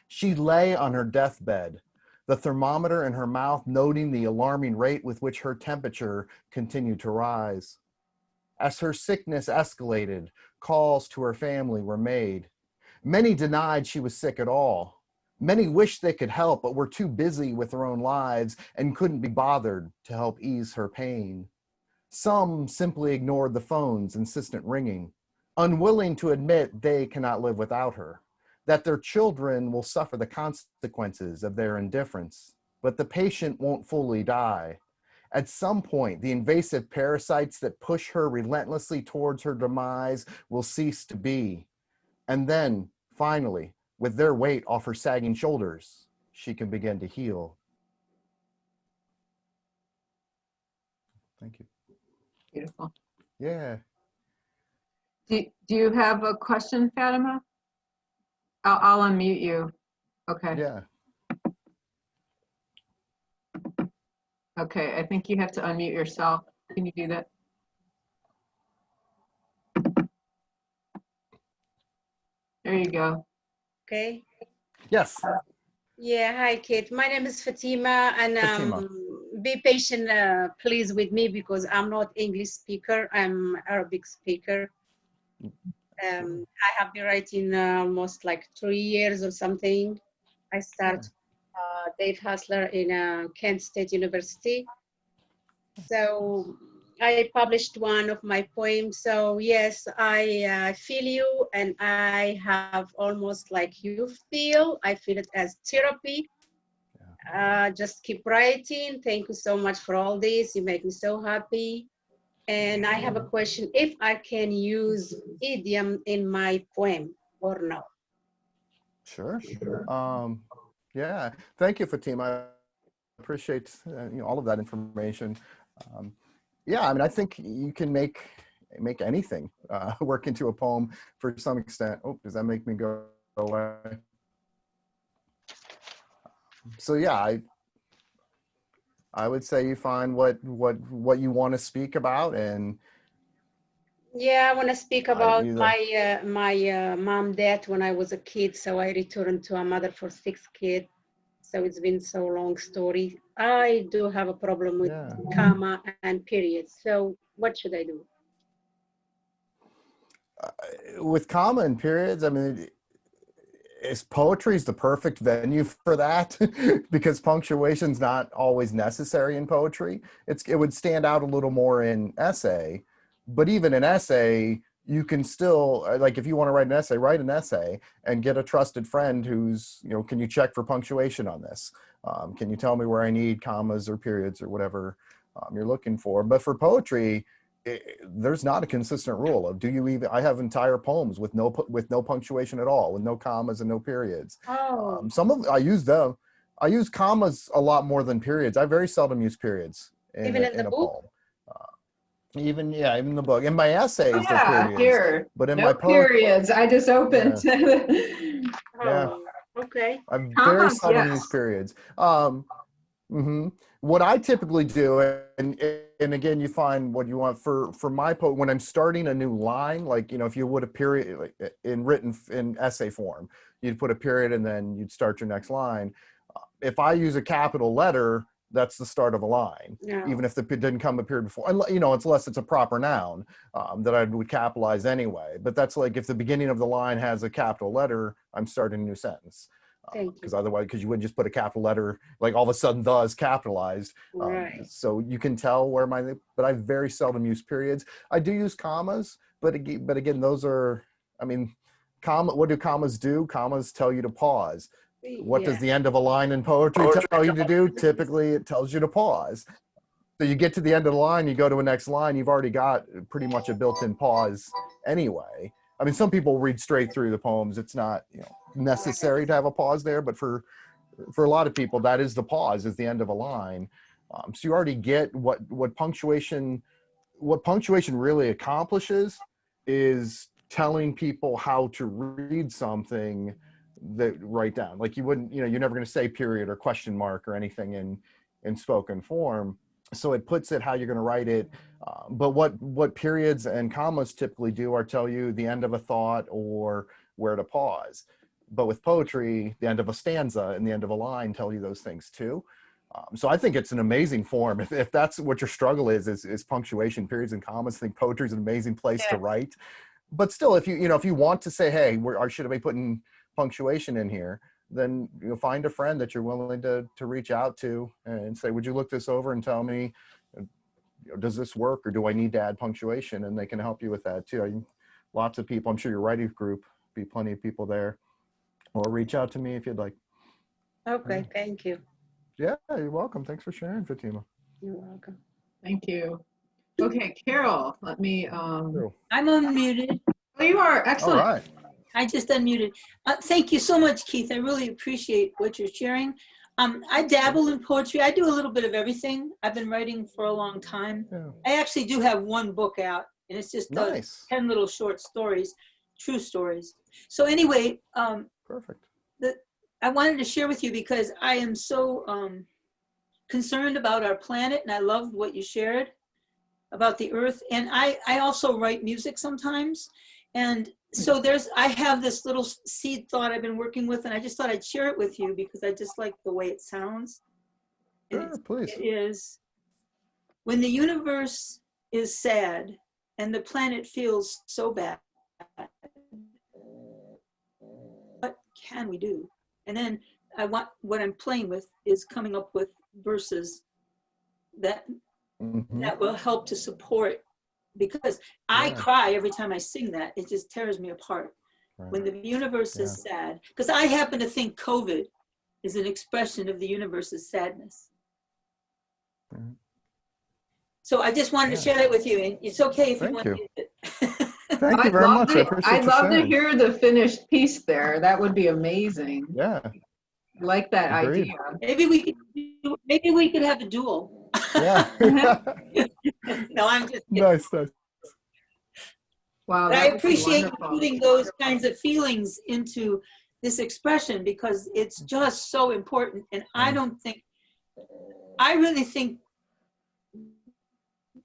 She lay on her deathbed, the thermometer in her mouth noting the alarming rate with which her temperature continued to rise. As her sickness escalated, calls to her family were made. Many denied she was sick at all. Many wished they could help, but were too busy with their own lives and couldn't be bothered to help ease her pain. Some simply ignored the phone's insistent ringing, unwilling to admit they cannot live without her, that their children will suffer the consequences of their indifference, but the patient won't fully die. At some point, the invasive parasites that push her relentlessly towards her demise will cease to be. And then, finally, with their weight off her sagging shoulders, she can begin to heal. Thank you. Beautiful. Yeah. Do you have a question, Fatima? I'll unmute you. Okay. Yeah. Okay, I think you have to unmute yourself. Can you do that? There you go. Okay. Yes. Yeah. Hi, Kate. My name is Fatima, and Fatima. be patient, please, with me because I'm not English speaker. I'm Arabic speaker. I have been writing almost like 3 years or something. I start Dave Hassler in Kent State University. So I published one of my poems. So yes, I feel you, and I have almost like you feel. I feel it as therapy. Just keep writing. Thank you so much for all this. You make me so happy. And I have a question: if I can use idiom in my poem or no? Sure. Yeah. Thank you, Fatima. I appreciate all of that information. Yeah, I mean, I think you can make anything work into a poem for some extent. Oh, does that make me go away? So yeah, I would say you find what you want to speak about, and Yeah, I want to speak about either my mom death when I was a kid. So I returned to a mother for 6 kids. So it's been so long story. I do have a problem with yeah. comma and periods. So what should I do? With comma and periods, I mean, poetry is the perfect venue for that because punctuation's not always necessary in poetry. It would stand out a little more in essay, but even in essay, you can still, like, if you want to write an essay and get a trusted friend who's, can you check for punctuation on this? Can you tell me where I need commas or periods or whatever you're looking for? But for poetry, there's not a consistent rule of I have entire poems with no punctuation at all, with no commas and no periods. Oh, I use commas a lot more than periods. I very seldom use periods in even in the a book? poem. Even in the book. In my essays, they're Yeah, periods. here. But in No my periods. I just opened. Yeah. Oh, okay. I very Commas, seldom use yes. periods. What I typically do, and again, you find what you want for my poem when I'm starting a new line, like, if you would a period, like in essay form, you'd put a period and then you'd start your next line. If I use a capital letter, that's the start of a line, No. even if it didn't come a period before, unless it's a proper noun that I would capitalize anyway. But that's like if the beginning of the line has a capital letter, I'm starting a new sentence. Thank you. Because otherwise, you wouldn't just put a capital letter, like all of a sudden the is capitalized. Right. So you can tell but I very seldom use periods. I do use commas, but again, those are, I mean, what do commas do? Commas tell you to pause. What does the end of a line in poetry tell you to do? Typically, it tells you to pause. So you get to the end of the line, you go to a next line, you've already got pretty much a built-in pause anyway. I mean, some people read straight through the poems. It's not necessary to have a pause there, but for a lot of people, that is the pause, is the end of a line. So you already get what punctuation really accomplishes is telling people how to read something that write down. Like you wouldn't, you're never going to say period or question mark or anything in spoken form. So it puts it how you're going to write it. But what periods and commas typically do are tell you the end of a thought or where to pause. But with poetry, the end of a stanza and the end of a line tell you those things too. So I think it's an amazing form. If that's what your struggle is punctuation, periods, and commas, I think poetry is an amazing place to write. But still, if you want to say, hey, I should have been putting punctuation in here, then find a friend that you're willing to reach out to and say, would you look this over and tell me, does this work or do I need to add punctuation? And they can help you with that too. Lots of people, I'm sure your writing group, be plenty of people there, or reach out to me if you'd like. Okay, thank you. Yeah, you're welcome. Thanks for sharing, Fatima. You're welcome. Thank you. Okay, Carol, let me. Cool. I'm unmuted. Oh, you are All excellent. right. I just unmuted. Thank you so much, Keith. I really appreciate what you're sharing. I dabble in poetry. I do a little bit of everything. I've been writing for a long time. Yeah. I actually do have one book out, and it's just Nice. 10 little short stories, true stories. So anyway, Perfect. I wanted to share with you because I am so concerned about our planet, and I loved what you shared about the earth. And I also write music sometimes. And so I have this little seed thought I've been working with, and I just thought I'd share it with you because I just like the way it sounds. Sure, please. It is, when the universe is sad and the planet feels so bad, what can we do? And then what I'm playing with is coming up with verses that that will help to support, because I cry every time I sing that. It just tears me apart. Right. When the universe is sad, because I happen to think COVID is an expression of the universe's sadness. So I just wanted to share that with you, and it's okay if you want to use it. Thank you very much. I appreciate I'd you love to sharing. hear the finished piece there. That would be amazing. Yeah. I like that Agreed. idea. Maybe we could have a duel. Yeah. No, I'm just kidding. Nice. Wow, But I that would be appreciate you wonderful. putting those kinds of feelings into this expression, because it's just so important. And I really think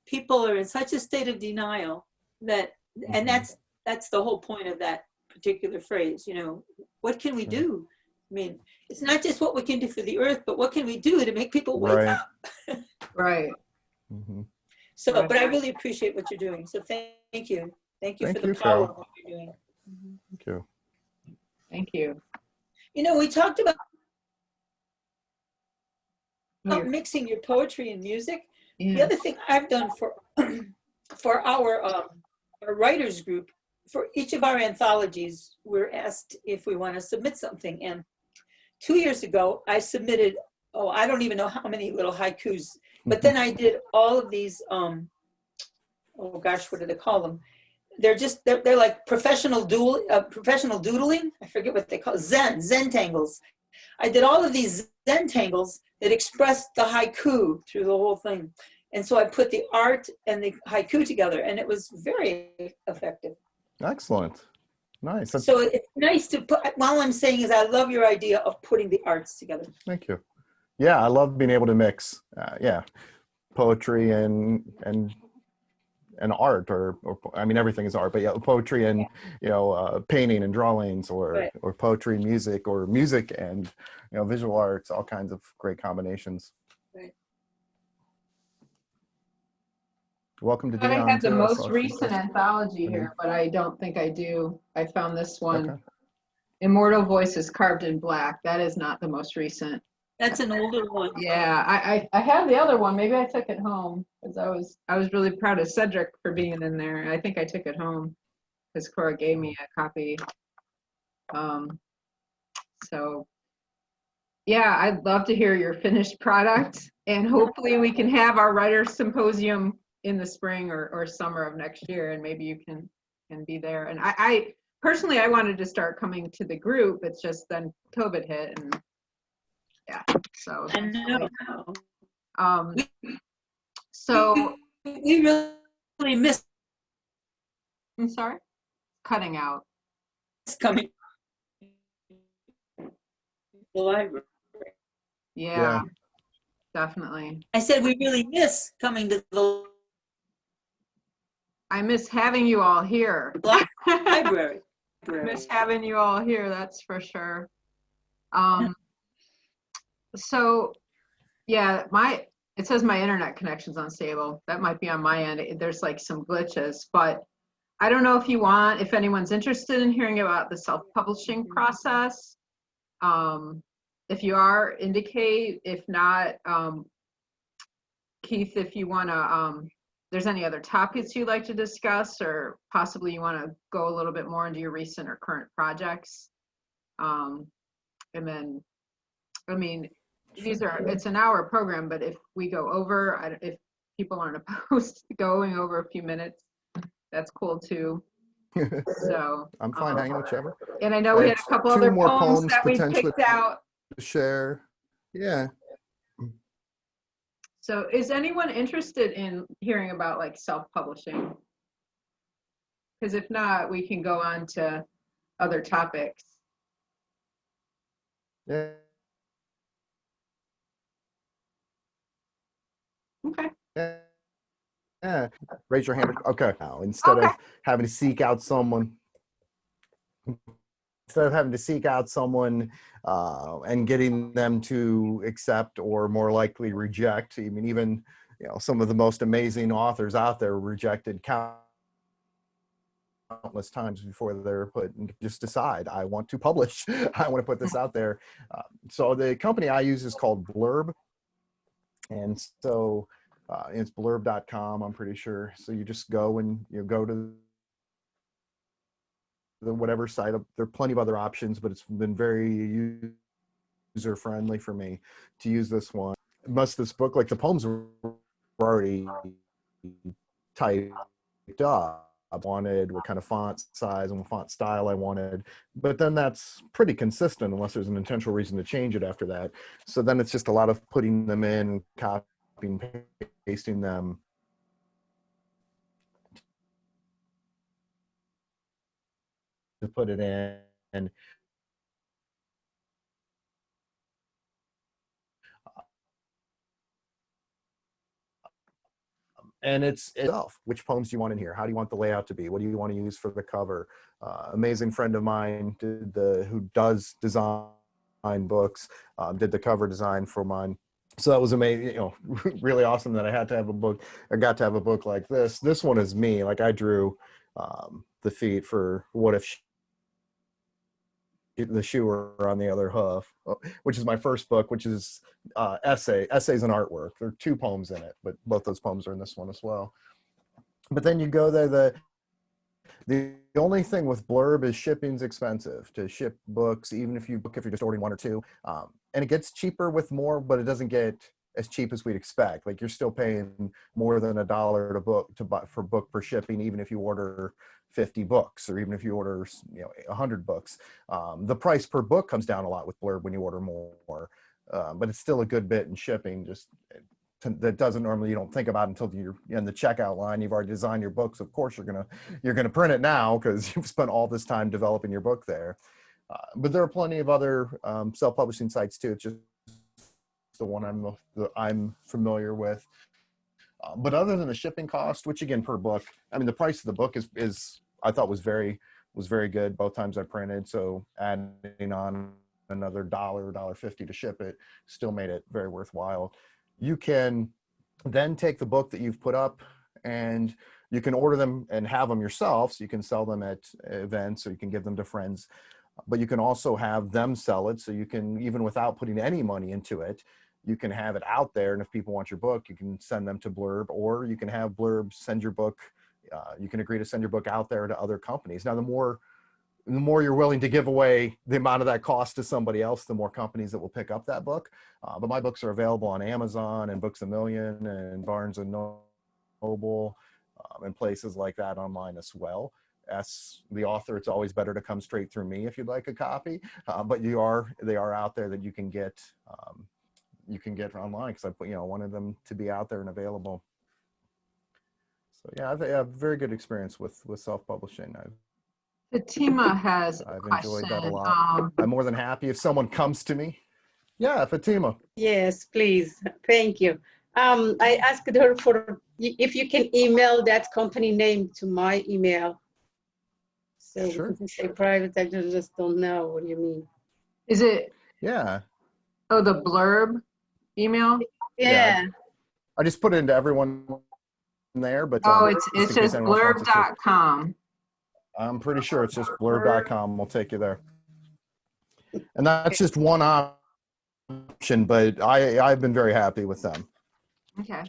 people are in such a state of denial that, and that's the whole point of that particular phrase, you know, what can we do? I mean, it's not just what we can do for the earth, but what can we do to make people wake up? Right. So, but I really appreciate what you're doing. So thank you. Thank you for the power of what you're doing. Thank you. Thank you. You know, we talked about mixing your poetry and music. Yeah. The other thing I've done for our writers group, for each of our anthologies, we're asked if we want to submit something. And 2 years ago, I submitted, I don't even know how many little haikus, but then I did all of these, oh gosh, what do they call them? They're like professional doodling. I forget what they call it. Zen tangles. I did all of these Zen tangles that expressed the haiku through the whole thing. And so I put the art and the haiku together, and it was very effective. Excellent. Nice. So it's nice to put, while I'm saying is I love your idea of putting the arts together. Thank you. Yeah, I love being able to mix, poetry and art, or I mean, everything is art, but poetry and painting and drawings, or poetry and music, or music and visual arts, all kinds of great combinations. Right. Welcome to I Dion. had the most recent anthology here, but I don't think I do. I found this one. Okay. Immortal Voices Carved in Black. That is not the most recent. That's an older one. Yeah, I have the other one. Maybe I took it home because I was really proud of Cedric for being in there. I think I took it home because Cora gave me a copy. So yeah, I'd love to hear your finished product, and hopefully we can have our writers symposium in the spring or summer of next year, and maybe you can be there. And I personally, I wanted to start coming to the group. It's just then COVID hit, and yeah, so I know. So we really miss. I'm sorry, cutting out. Coming to the library. Yeah, definitely. I said we really miss coming to the I miss having you all here. library. Miss having you all here, that's for sure. So yeah, it says my internet connection's unstable. That might be on my end. There's like some glitches, but I don't know if anyone's interested in hearing about the self-publishing process. If you are, indicate. If not, Keith, if you want to, there's any other topics you'd like to discuss, or possibly you want to go a little bit more into your recent or current projects. And then, I mean, it's an hour program, but if we go over, if people aren't opposed to going over a few minutes, that's cool too. So I'm fine hanging whichever. and I know we had a couple Two other more poems poems that we potentially picked out. to share. Yeah. So is anyone interested in hearing about like self-publishing? Because if not, we can go on to other topics. Yeah. Okay. Yeah. Raise your hand. Okay. Now, instead Okay. of having to seek out someone, and getting them to accept or more likely reject, I mean, even some of the most amazing authors out there rejected countless times before they're put, and just decide, I want to publish. I want to put this out there. So the company I use is called Blurb. And so it's blurb.com, I'm pretty sure. So you just go and go to the whatever site. There are plenty of other options, but it's been very user friendly for me to use this one. Most of this book, like the poems were already typed up. I wanted what kind of font size and font style I wanted, but then that's pretty consistent unless there's an intentional reason to change it after that. So then it's just a lot of putting them in, copying, pasting them. To put it in. And it's itself. Which poems do you want in here? How do you want the layout to be? What do you want to use for the cover? Amazing friend of mine who does design books, did the cover design for mine. So that was amazing, really awesome that I got to have a book like this. This one is me. Like I drew the feet for What If the Shoe Were on the Other Hoof, which is my first book, which is essays and artwork. There are 2 poems in it, but both those poems are in this one as well. But then you go there, the only thing with Blurb is shipping's expensive to ship books, even if you're just ordering 1 or 2. And it gets cheaper with more, but it doesn't get as cheap as we'd expect. Like you're still paying more than $1 to buy for book per shipping, even if you order 50 books, or even if you order 100 books. The price per book comes down a lot with Blurb when you order more, but it's still a good bit in shipping. That doesn't normally, you don't think about until you're in the checkout line. You've already designed your books. Of course, you're gonna print it now because you've spent all this time developing your book there. But there are plenty of other self-publishing sites too. It's just the one I'm familiar with. But other than the shipping cost, which again per book, I mean the price of the book is I thought was very good both times I printed. So adding on another $1.50 to ship it still made it very worthwhile. You can then take the book that you've put up and you can order them and have them yourself. So you can sell them at events, or you can give them to friends, but you can also have them sell it. So you can, even without putting any money into it, you can have it out there. And if people want your book, you can send them to Blurb, or you can have Blurb send your book. You can agree to send your book out there to other companies. Now, the more you're willing to give away the amount of that cost to somebody else, the more companies that will pick up that book. But my books are available on Amazon and Books A Million and Barnes and Noble and places like that online as well. As the author, it's always better to come straight through me if you'd like a copy. But they are out there that you can get online, because I wanted them to be out there and available. So yeah, I've a very good experience with self-publishing. Fatima has a I've question. enjoyed that a lot. I'm more than happy if someone comes to me. Yeah, Fatima. Yes, please. Thank you. I asked her for if you can email that company name to my email. So Sure. because you say private, I just don't know what you mean. Is it, Yeah. oh, the Blurb email? Yeah. I just put it into everyone there, but Oh, it's in case just anyone else wants it to. blurb.com. I'm pretty sure it's just blurb.com. We'll take you there. And that's just one option, but I've been very happy with them. Okay.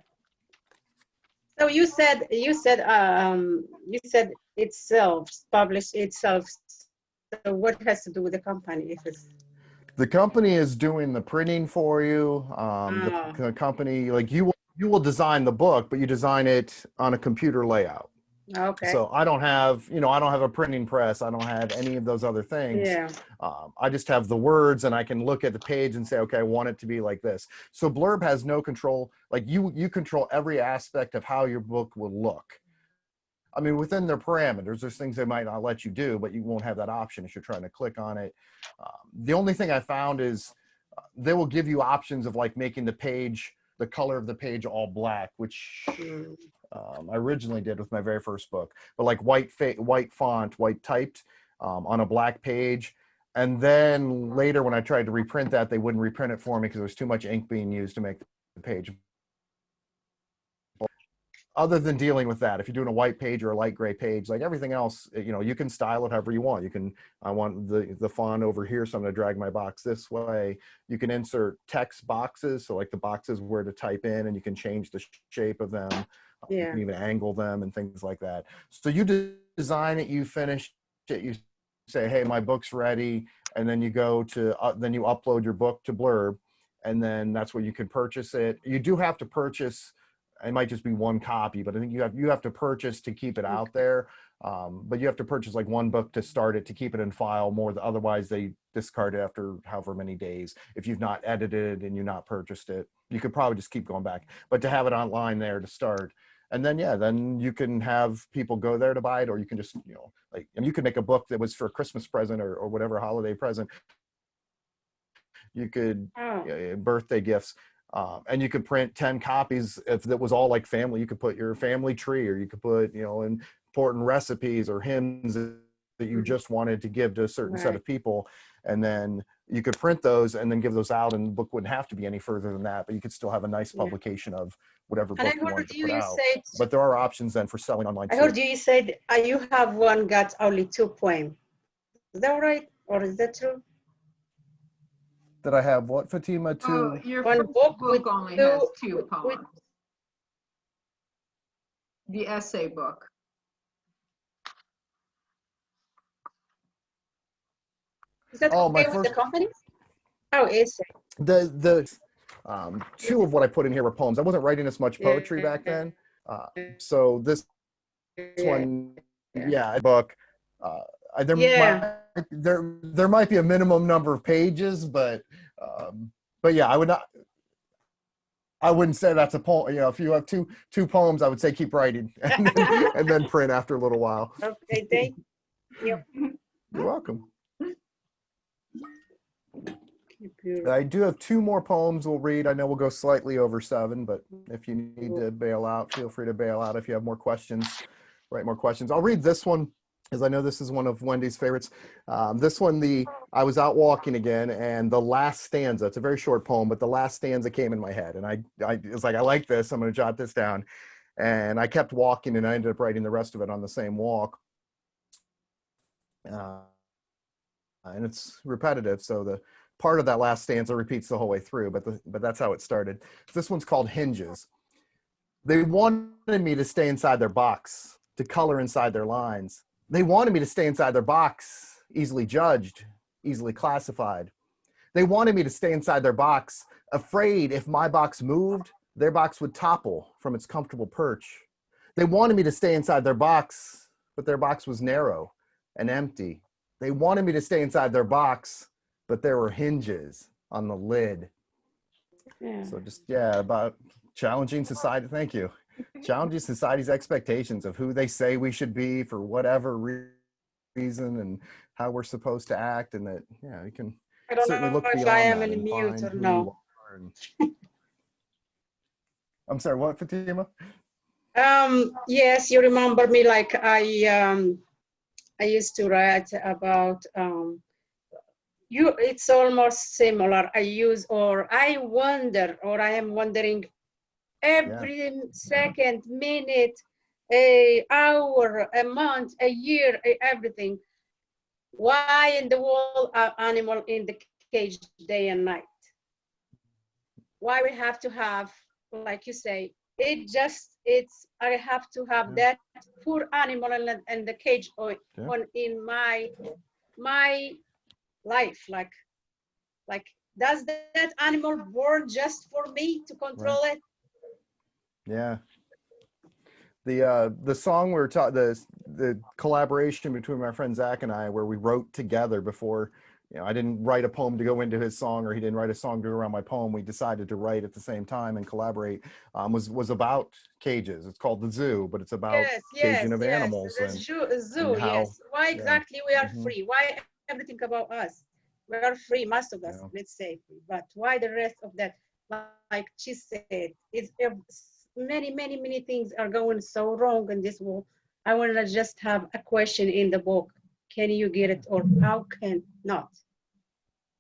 So you said it's self-published itself. So what has to do with the company? If it's The company is doing the printing for you. The company, like you will design the book, but you design it on a computer layout. Okay. So I don't have, I don't have a printing press. I don't have any of those other things. Yeah. I just have the words, and I can look at the page and say, okay, I want it to be like this. So Blurb has no control. Like you control every aspect of how your book will look. I mean, within their parameters, there's things they might not let you do, but you won't have that option if you're trying to click on it. The only thing I found is they will give you options of like making the color of the page all black, which I originally did with my very first book, but like white font, white typed on a black page. And then later when I tried to reprint that, they wouldn't reprint it for me because there was too much ink being used to make the page. Other than dealing with that, if you're doing a white page or a light gray page, like everything else, you can style it however you want. I want the font over here, so I'm going to drag my box this way. You can insert text boxes, so like the boxes where to type in, and you can change the shape of them. You Yeah. can even angle them and things like that. So you design it, you finish it, you say, hey, my book's ready, and then you go to, then you upload your book to Blurb, and then that's where you can purchase it. You do have to purchase. It might just be one copy, but I think you have to purchase to keep it out there. But you have to purchase like one book to start it, to keep it in file more. Otherwise, they discard it after however many days. If you've not edited and you've not purchased it, you could probably just keep going back. But to have it online there to start, and then then you can have people go there to buy it, or you can just and you could make a book that was for a Christmas present or whatever holiday present. You could birthday gifts. And you could print 10 copies if that was all like family. You could put your family tree, or you could put, important recipes or hymns that you just wanted to give to a certain set of people. And then you could print those and then give those out, and the book wouldn't have to be any further than that, but you could still have a nice publication of whatever book you wanted to put out. But there are options then for selling online too. I heard you said you have one got only 2 poems. Is that right? Or is that true? Did I have what, Fatima? Oh, your One first book book with only two- has 2 with- poems. The essay book. Is that Oh, my okay with the first- company? Oh, essay. The 2 of what I put in here were poems. I wasn't writing as much poetry back then. So this one, book. There might be a minimum number of pages, but yeah, I wouldn't say that's a poem. If you have two poems, I would say keep writing and then print after a little while. Okay, thank you. You're welcome. I do have 2 more poems we'll read. I know we'll go slightly over 7, but if you need to bail out, feel free to bail out. If you have more questions, write more questions. I'll read this one, as I know this is one of Wendy's favorites. This one, I was out walking again, and the last stanza, it's a very short poem, but the last stanza came in my head, and I was like, I like this, I'm going to jot this down. And I kept walking, and I ended up writing the rest of it on the same walk. And it's repetitive, so the part of that last stanza repeats the whole way through, but that's how it started. This one's called Hinges. They wanted me to stay inside their box, to color inside their lines. They wanted me to stay inside their box, easily judged, easily classified. They wanted me to stay inside their box, afraid if my box moved, their box would topple from its comfortable perch. They wanted me to stay inside their box, but their box was narrow and empty. They wanted me to stay inside their box, but there were hinges on the lid. Yeah. So just, about challenging society. Thank you. Challenging society's expectations of who they say we should be for whatever reason, and how we're supposed to act, and that, you can certainly look beyond I am that in and mute find or who no. you are. And... I'm sorry, what, Fatima? Yes, you remember me, like I used to write about it's almost similar. I wonder, or I am wondering every second, minute, a hour, a month, a year, everything. Why in the world are animals in the cage day and night? Why we have to have, like you say, I have to have that poor animal in the cage in my life, like does that animal born just for me to control it? Yeah. The song we were taught, the collaboration between my friend Zach and I, where we wrote together before, I didn't write a poem to go into his song, or he didn't write a song to go around my poem. We decided to write at the same time and collaborate. Was about cages. It's called The Zoo, but it's about Yes, caging yes, of yes. animals The and zoo, how, yes. Why yeah, exactly we are hmm free? Why everything about us? We are free, most of us, yeah. let's say free. But why the rest of that? Like she said, many, many, many things are going so wrong in this world. I want to just have a question in the book. Can you get it, or how can not?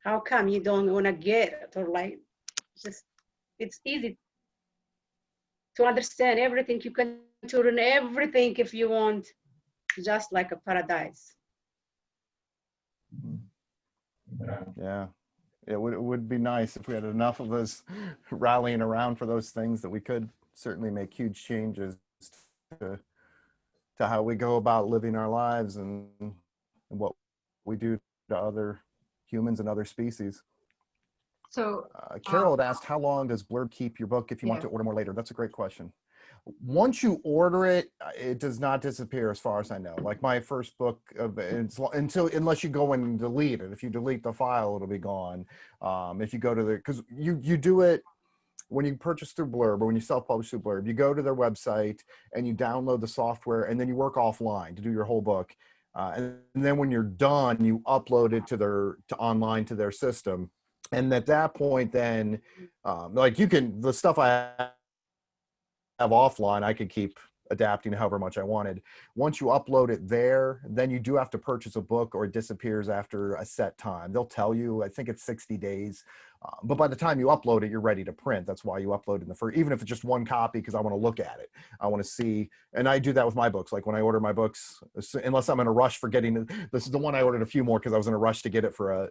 How come you don't want to get it, or like just it's easy to understand everything. You can turn everything if you want, just like a paradise. Yeah. It would be nice if we had enough of us rallying around for those things that we could certainly make huge changes to, to how we go about living our lives and what we do to other humans and other species. So, Carol had asked, how long does Blurb keep your book if you want yeah. to order more later? That's a great question. Once you order it, it does not disappear as far as I know. Like my first book, unless you go and delete it. If you delete the file, it'll be gone. If you go to because you do it when you purchase through Blurb or when you self-publish through Blurb, you go to their website and you download the software, and then you work offline to do your whole book. And then when you're done, you upload it to online to their system. And at that point, then like the stuff I have offline, I could keep adapting however much I wanted. Once you upload it there, then you do have to purchase a book or it disappears after a set time. They'll tell you, I think it's 60 days. But by the time you upload it, you're ready to print. That's why you upload in the first, even if it's just one copy, because I want to look at it. I want to see, and I do that with my books. Like when I order my books, unless I'm in a rush for getting, this is the one I ordered a few more because I was in a rush to get it for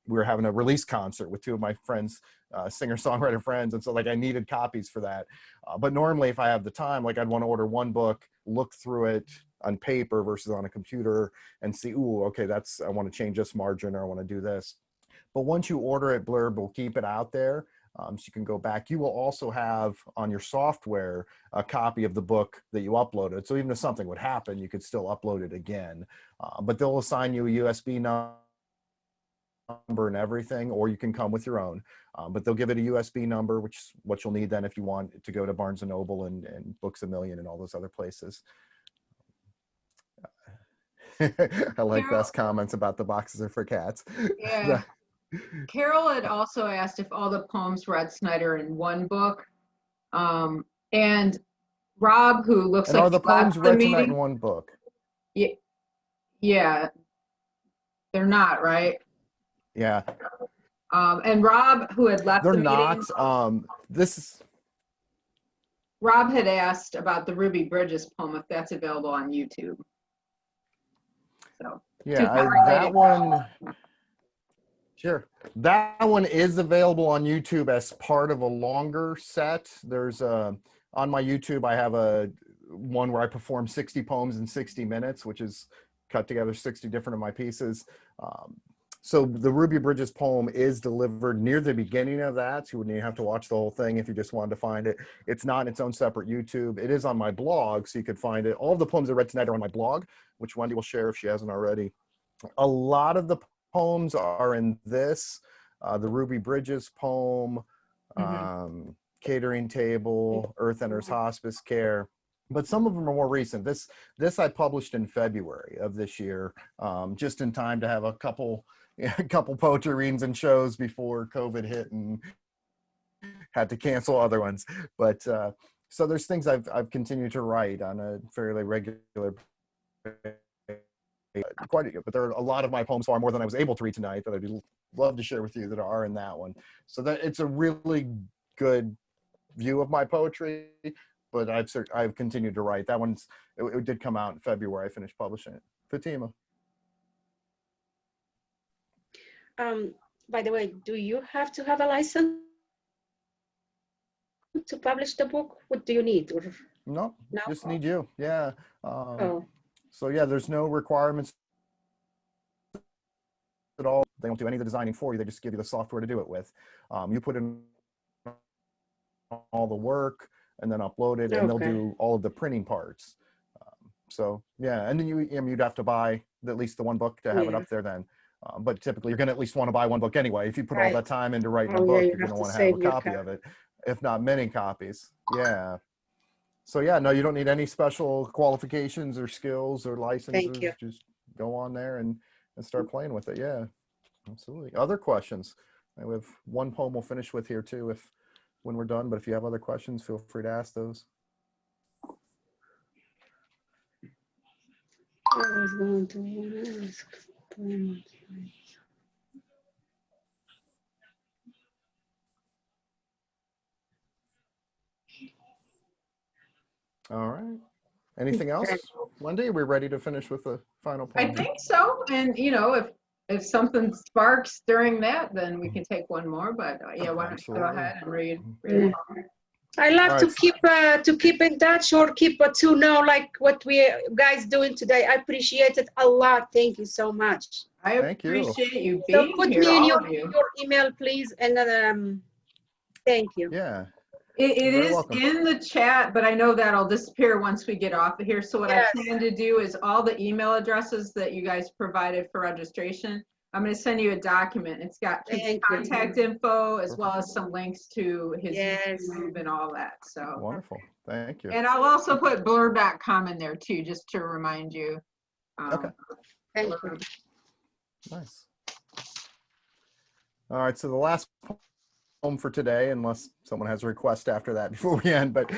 we were having a release concert with two of my friends, singer-songwriter friends. And so like I needed copies for that. But normally if I have the time, like I'd want to order one book, look through it on paper versus on a computer and see, ooh, okay, I want to change this margin or I want to do this. But once you order it, Blurb will keep it out there. So you can go back. You will also have on your software a copy of the book that you uploaded. So even if something would happen, you could still upload it again. But they'll assign you a USB number and everything, or you can come with your own. But they'll give it a USB number, which is what you'll need then if you want to go to Barnes & Noble and Books A Million and all those other places. I like Carol, Beth's comments about the boxes are for cats. yeah. Carol had also asked if all the poems read Snyder in one book. And Rob, who looks And like are he the left poems the read tonight in meeting, one book? yeah, yeah, they're not, right? Yeah, And Rob, who had left they're the meeting, not. This is, Rob had asked about the Ruby Bridges poem, if that's available on YouTube. So, two yeah, that related one, questions. sure. That one is available on YouTube as part of a longer set. There's on my YouTube, I have a one where I perform 60 poems in 60 minutes, which is cut together 60 different of my pieces. So the Ruby Bridges poem is delivered near the beginning of that. So you wouldn't even have to watch the whole thing if you just wanted to find it. It's not in its own separate YouTube. It is on my blog, so you could find it. All of the poems I read tonight are on my blog, which Wendy will share if she hasn't already. A lot of the poems are in this, the Ruby Bridges poem, Catering Table, Earth Enters Hospice Care. But some of them are more recent. This I published in February of this year, just in time to have a couple poetry readings and shows before COVID hit and had to cancel other ones. But so there's things I've continued to write on a fairly regular quite but there are a lot of my poems, far more than I was able to read tonight, that I'd love to share with you that are in that one. So that it's a really good view of my poetry, but I've continued to write. That one's it did come out in February. I finished publishing it. Fatima. By the way, do you have to have a license to publish the book? What do you need? Or No, no? just need you. Yeah. Oh, So yeah, there's no requirements at all. They don't do any of the designing for you. They just give you the software to do it with. You put in all the work. and then upload it, and they'll Okay. do all of the printing parts. So yeah, and then you'd have to buy at least the one book to have it Yeah. up there then. But typically you're going to at least want to buy one book anyway. If you put all Right. that time into writing a Oh, yeah, book, you you're going have to to want to have a save your copy copy. of it, if not many copies. Yeah. So yeah, no, you don't need any special qualifications or skills or licenses. you. Just go on there and start playing with it. Yeah, absolutely. Other questions? We have one poem we'll finish with here too, when we're done. But if you have other questions, feel free to ask those. I was going to ask. All right. Anything else, Wendy? Are we ready to finish with the final I poem? think so. And if something sparks during that, then we can take one more. But yeah, why don't you go Absolutely. ahead and read Yeah. one. I love All to right. keep in touch or keep to know like what we guys doing today. I appreciate it a lot. Thank you so much. I Thank you. appreciate you So being put here, me in all your of you. email, please, and thank you. Yeah. It You're very is welcome. in the chat, but I know that'll disappear once we get off of here. So what Yes. I plan to do is all the email addresses that you guys provided for registration, I'm going to send you a document. It's got Keith's Thank you. contact info as well as some links to his Yes. YouTube and all that. So Wonderful. Thank you. and I'll also put blur.com in there too, just to remind you. Okay. Thank you. Nice. All right. So the last poem for today, unless someone has a request after that before we end, but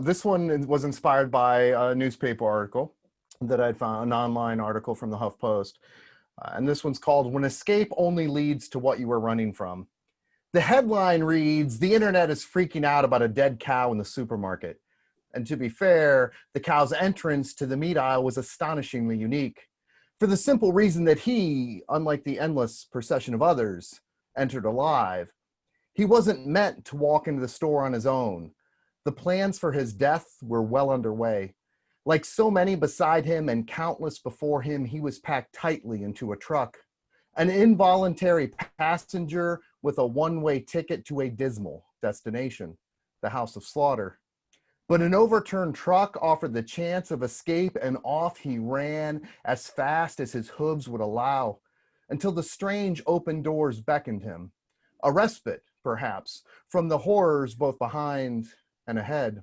this one was inspired by a newspaper article that I'd found, an online article from the HuffPost. And this one's called "When Escape Only Leads to What You Were Running From." The headline reads, "The internet is freaking out about a dead cow in the supermarket." And to be fair, the cow's entrance to the meat aisle was astonishingly unique, for the simple reason that he, unlike the endless procession of others, entered alive. He wasn't meant to walk into the store on his own. The plans for his death were well underway. Like so many beside him and countless before him, he was packed tightly into a truck, an involuntary passenger with a one-way ticket to a dismal destination, the house of slaughter. But an overturned truck offered the chance of escape, and off he ran as fast as his hooves would allow, until the strange open doors beckoned him, a respite, perhaps, from the horrors both behind and ahead.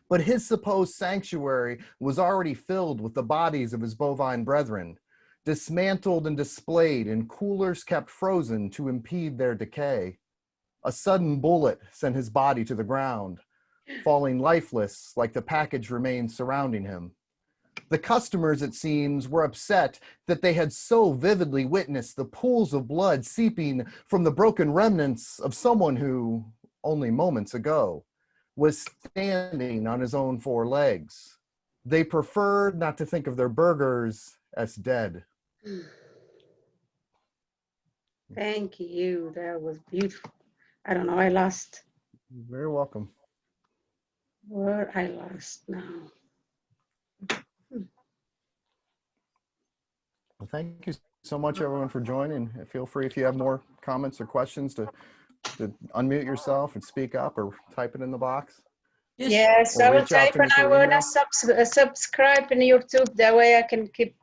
But his supposed sanctuary was already filled with the bodies of his bovine brethren, dismantled and displayed in coolers kept frozen to impede their decay. A sudden bullet sent his body to the ground, falling lifeless like the package remained surrounding him. The customers, it seems, were upset that they had so vividly witnessed the pools of blood seeping from the broken remnants of someone who, only moments ago, was standing on his own four legs. They preferred not to think of their burgers as dead. Thank you. That was beautiful. I don't know. I lost. You're very welcome. Where I lost now. Well, thank you so much, everyone, for joining. Feel free, if you have more comments or questions, to unmute yourself and speak up or type it in the box. Yes, Or I will reach out type to me and I through will email. subscribe in YouTube. That way I can keep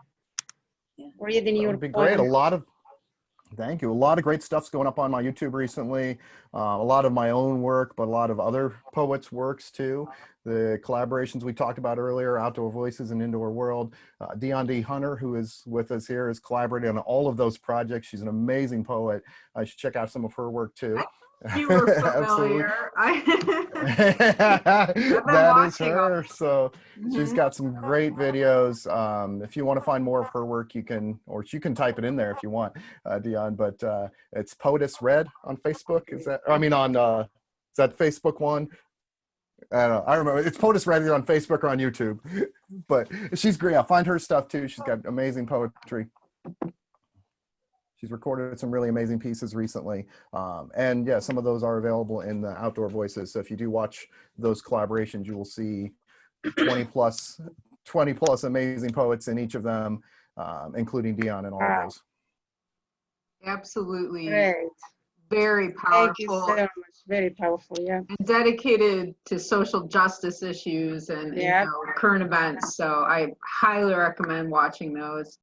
reading That your would be great. poem. Thank you. A lot of great stuff's going up on my YouTube recently. A lot of my own work, but a lot of other poets' works too. The collaborations we talked about earlier, Outdoor Voices and Indoor World. Dion D. Hunter, who is with us here, is collaborating on all of those projects. She's an amazing poet. I should check out some of her work too. You were Absolutely. familiar. That is her. Them. So she's got some great videos. If you want to find more of her work, you can type it in there if you want, Dion. But it's Poetess Red on Facebook. Is that Facebook one? I don't know. I remember it's Poetess Red either on Facebook or on YouTube. But she's great. I'll find her stuff too. She's got amazing poetry. She's recorded some really amazing pieces recently. And yeah, some of those are available in the Outdoor Voices. So if you do watch those collaborations, you will see 20 plus amazing poets in each of them, including Dion and all of those. Absolutely. Great. very Thank you powerful so much. Very powerful. Yeah. and dedicated to social justice issues and Yeah. current events. So I highly recommend watching those.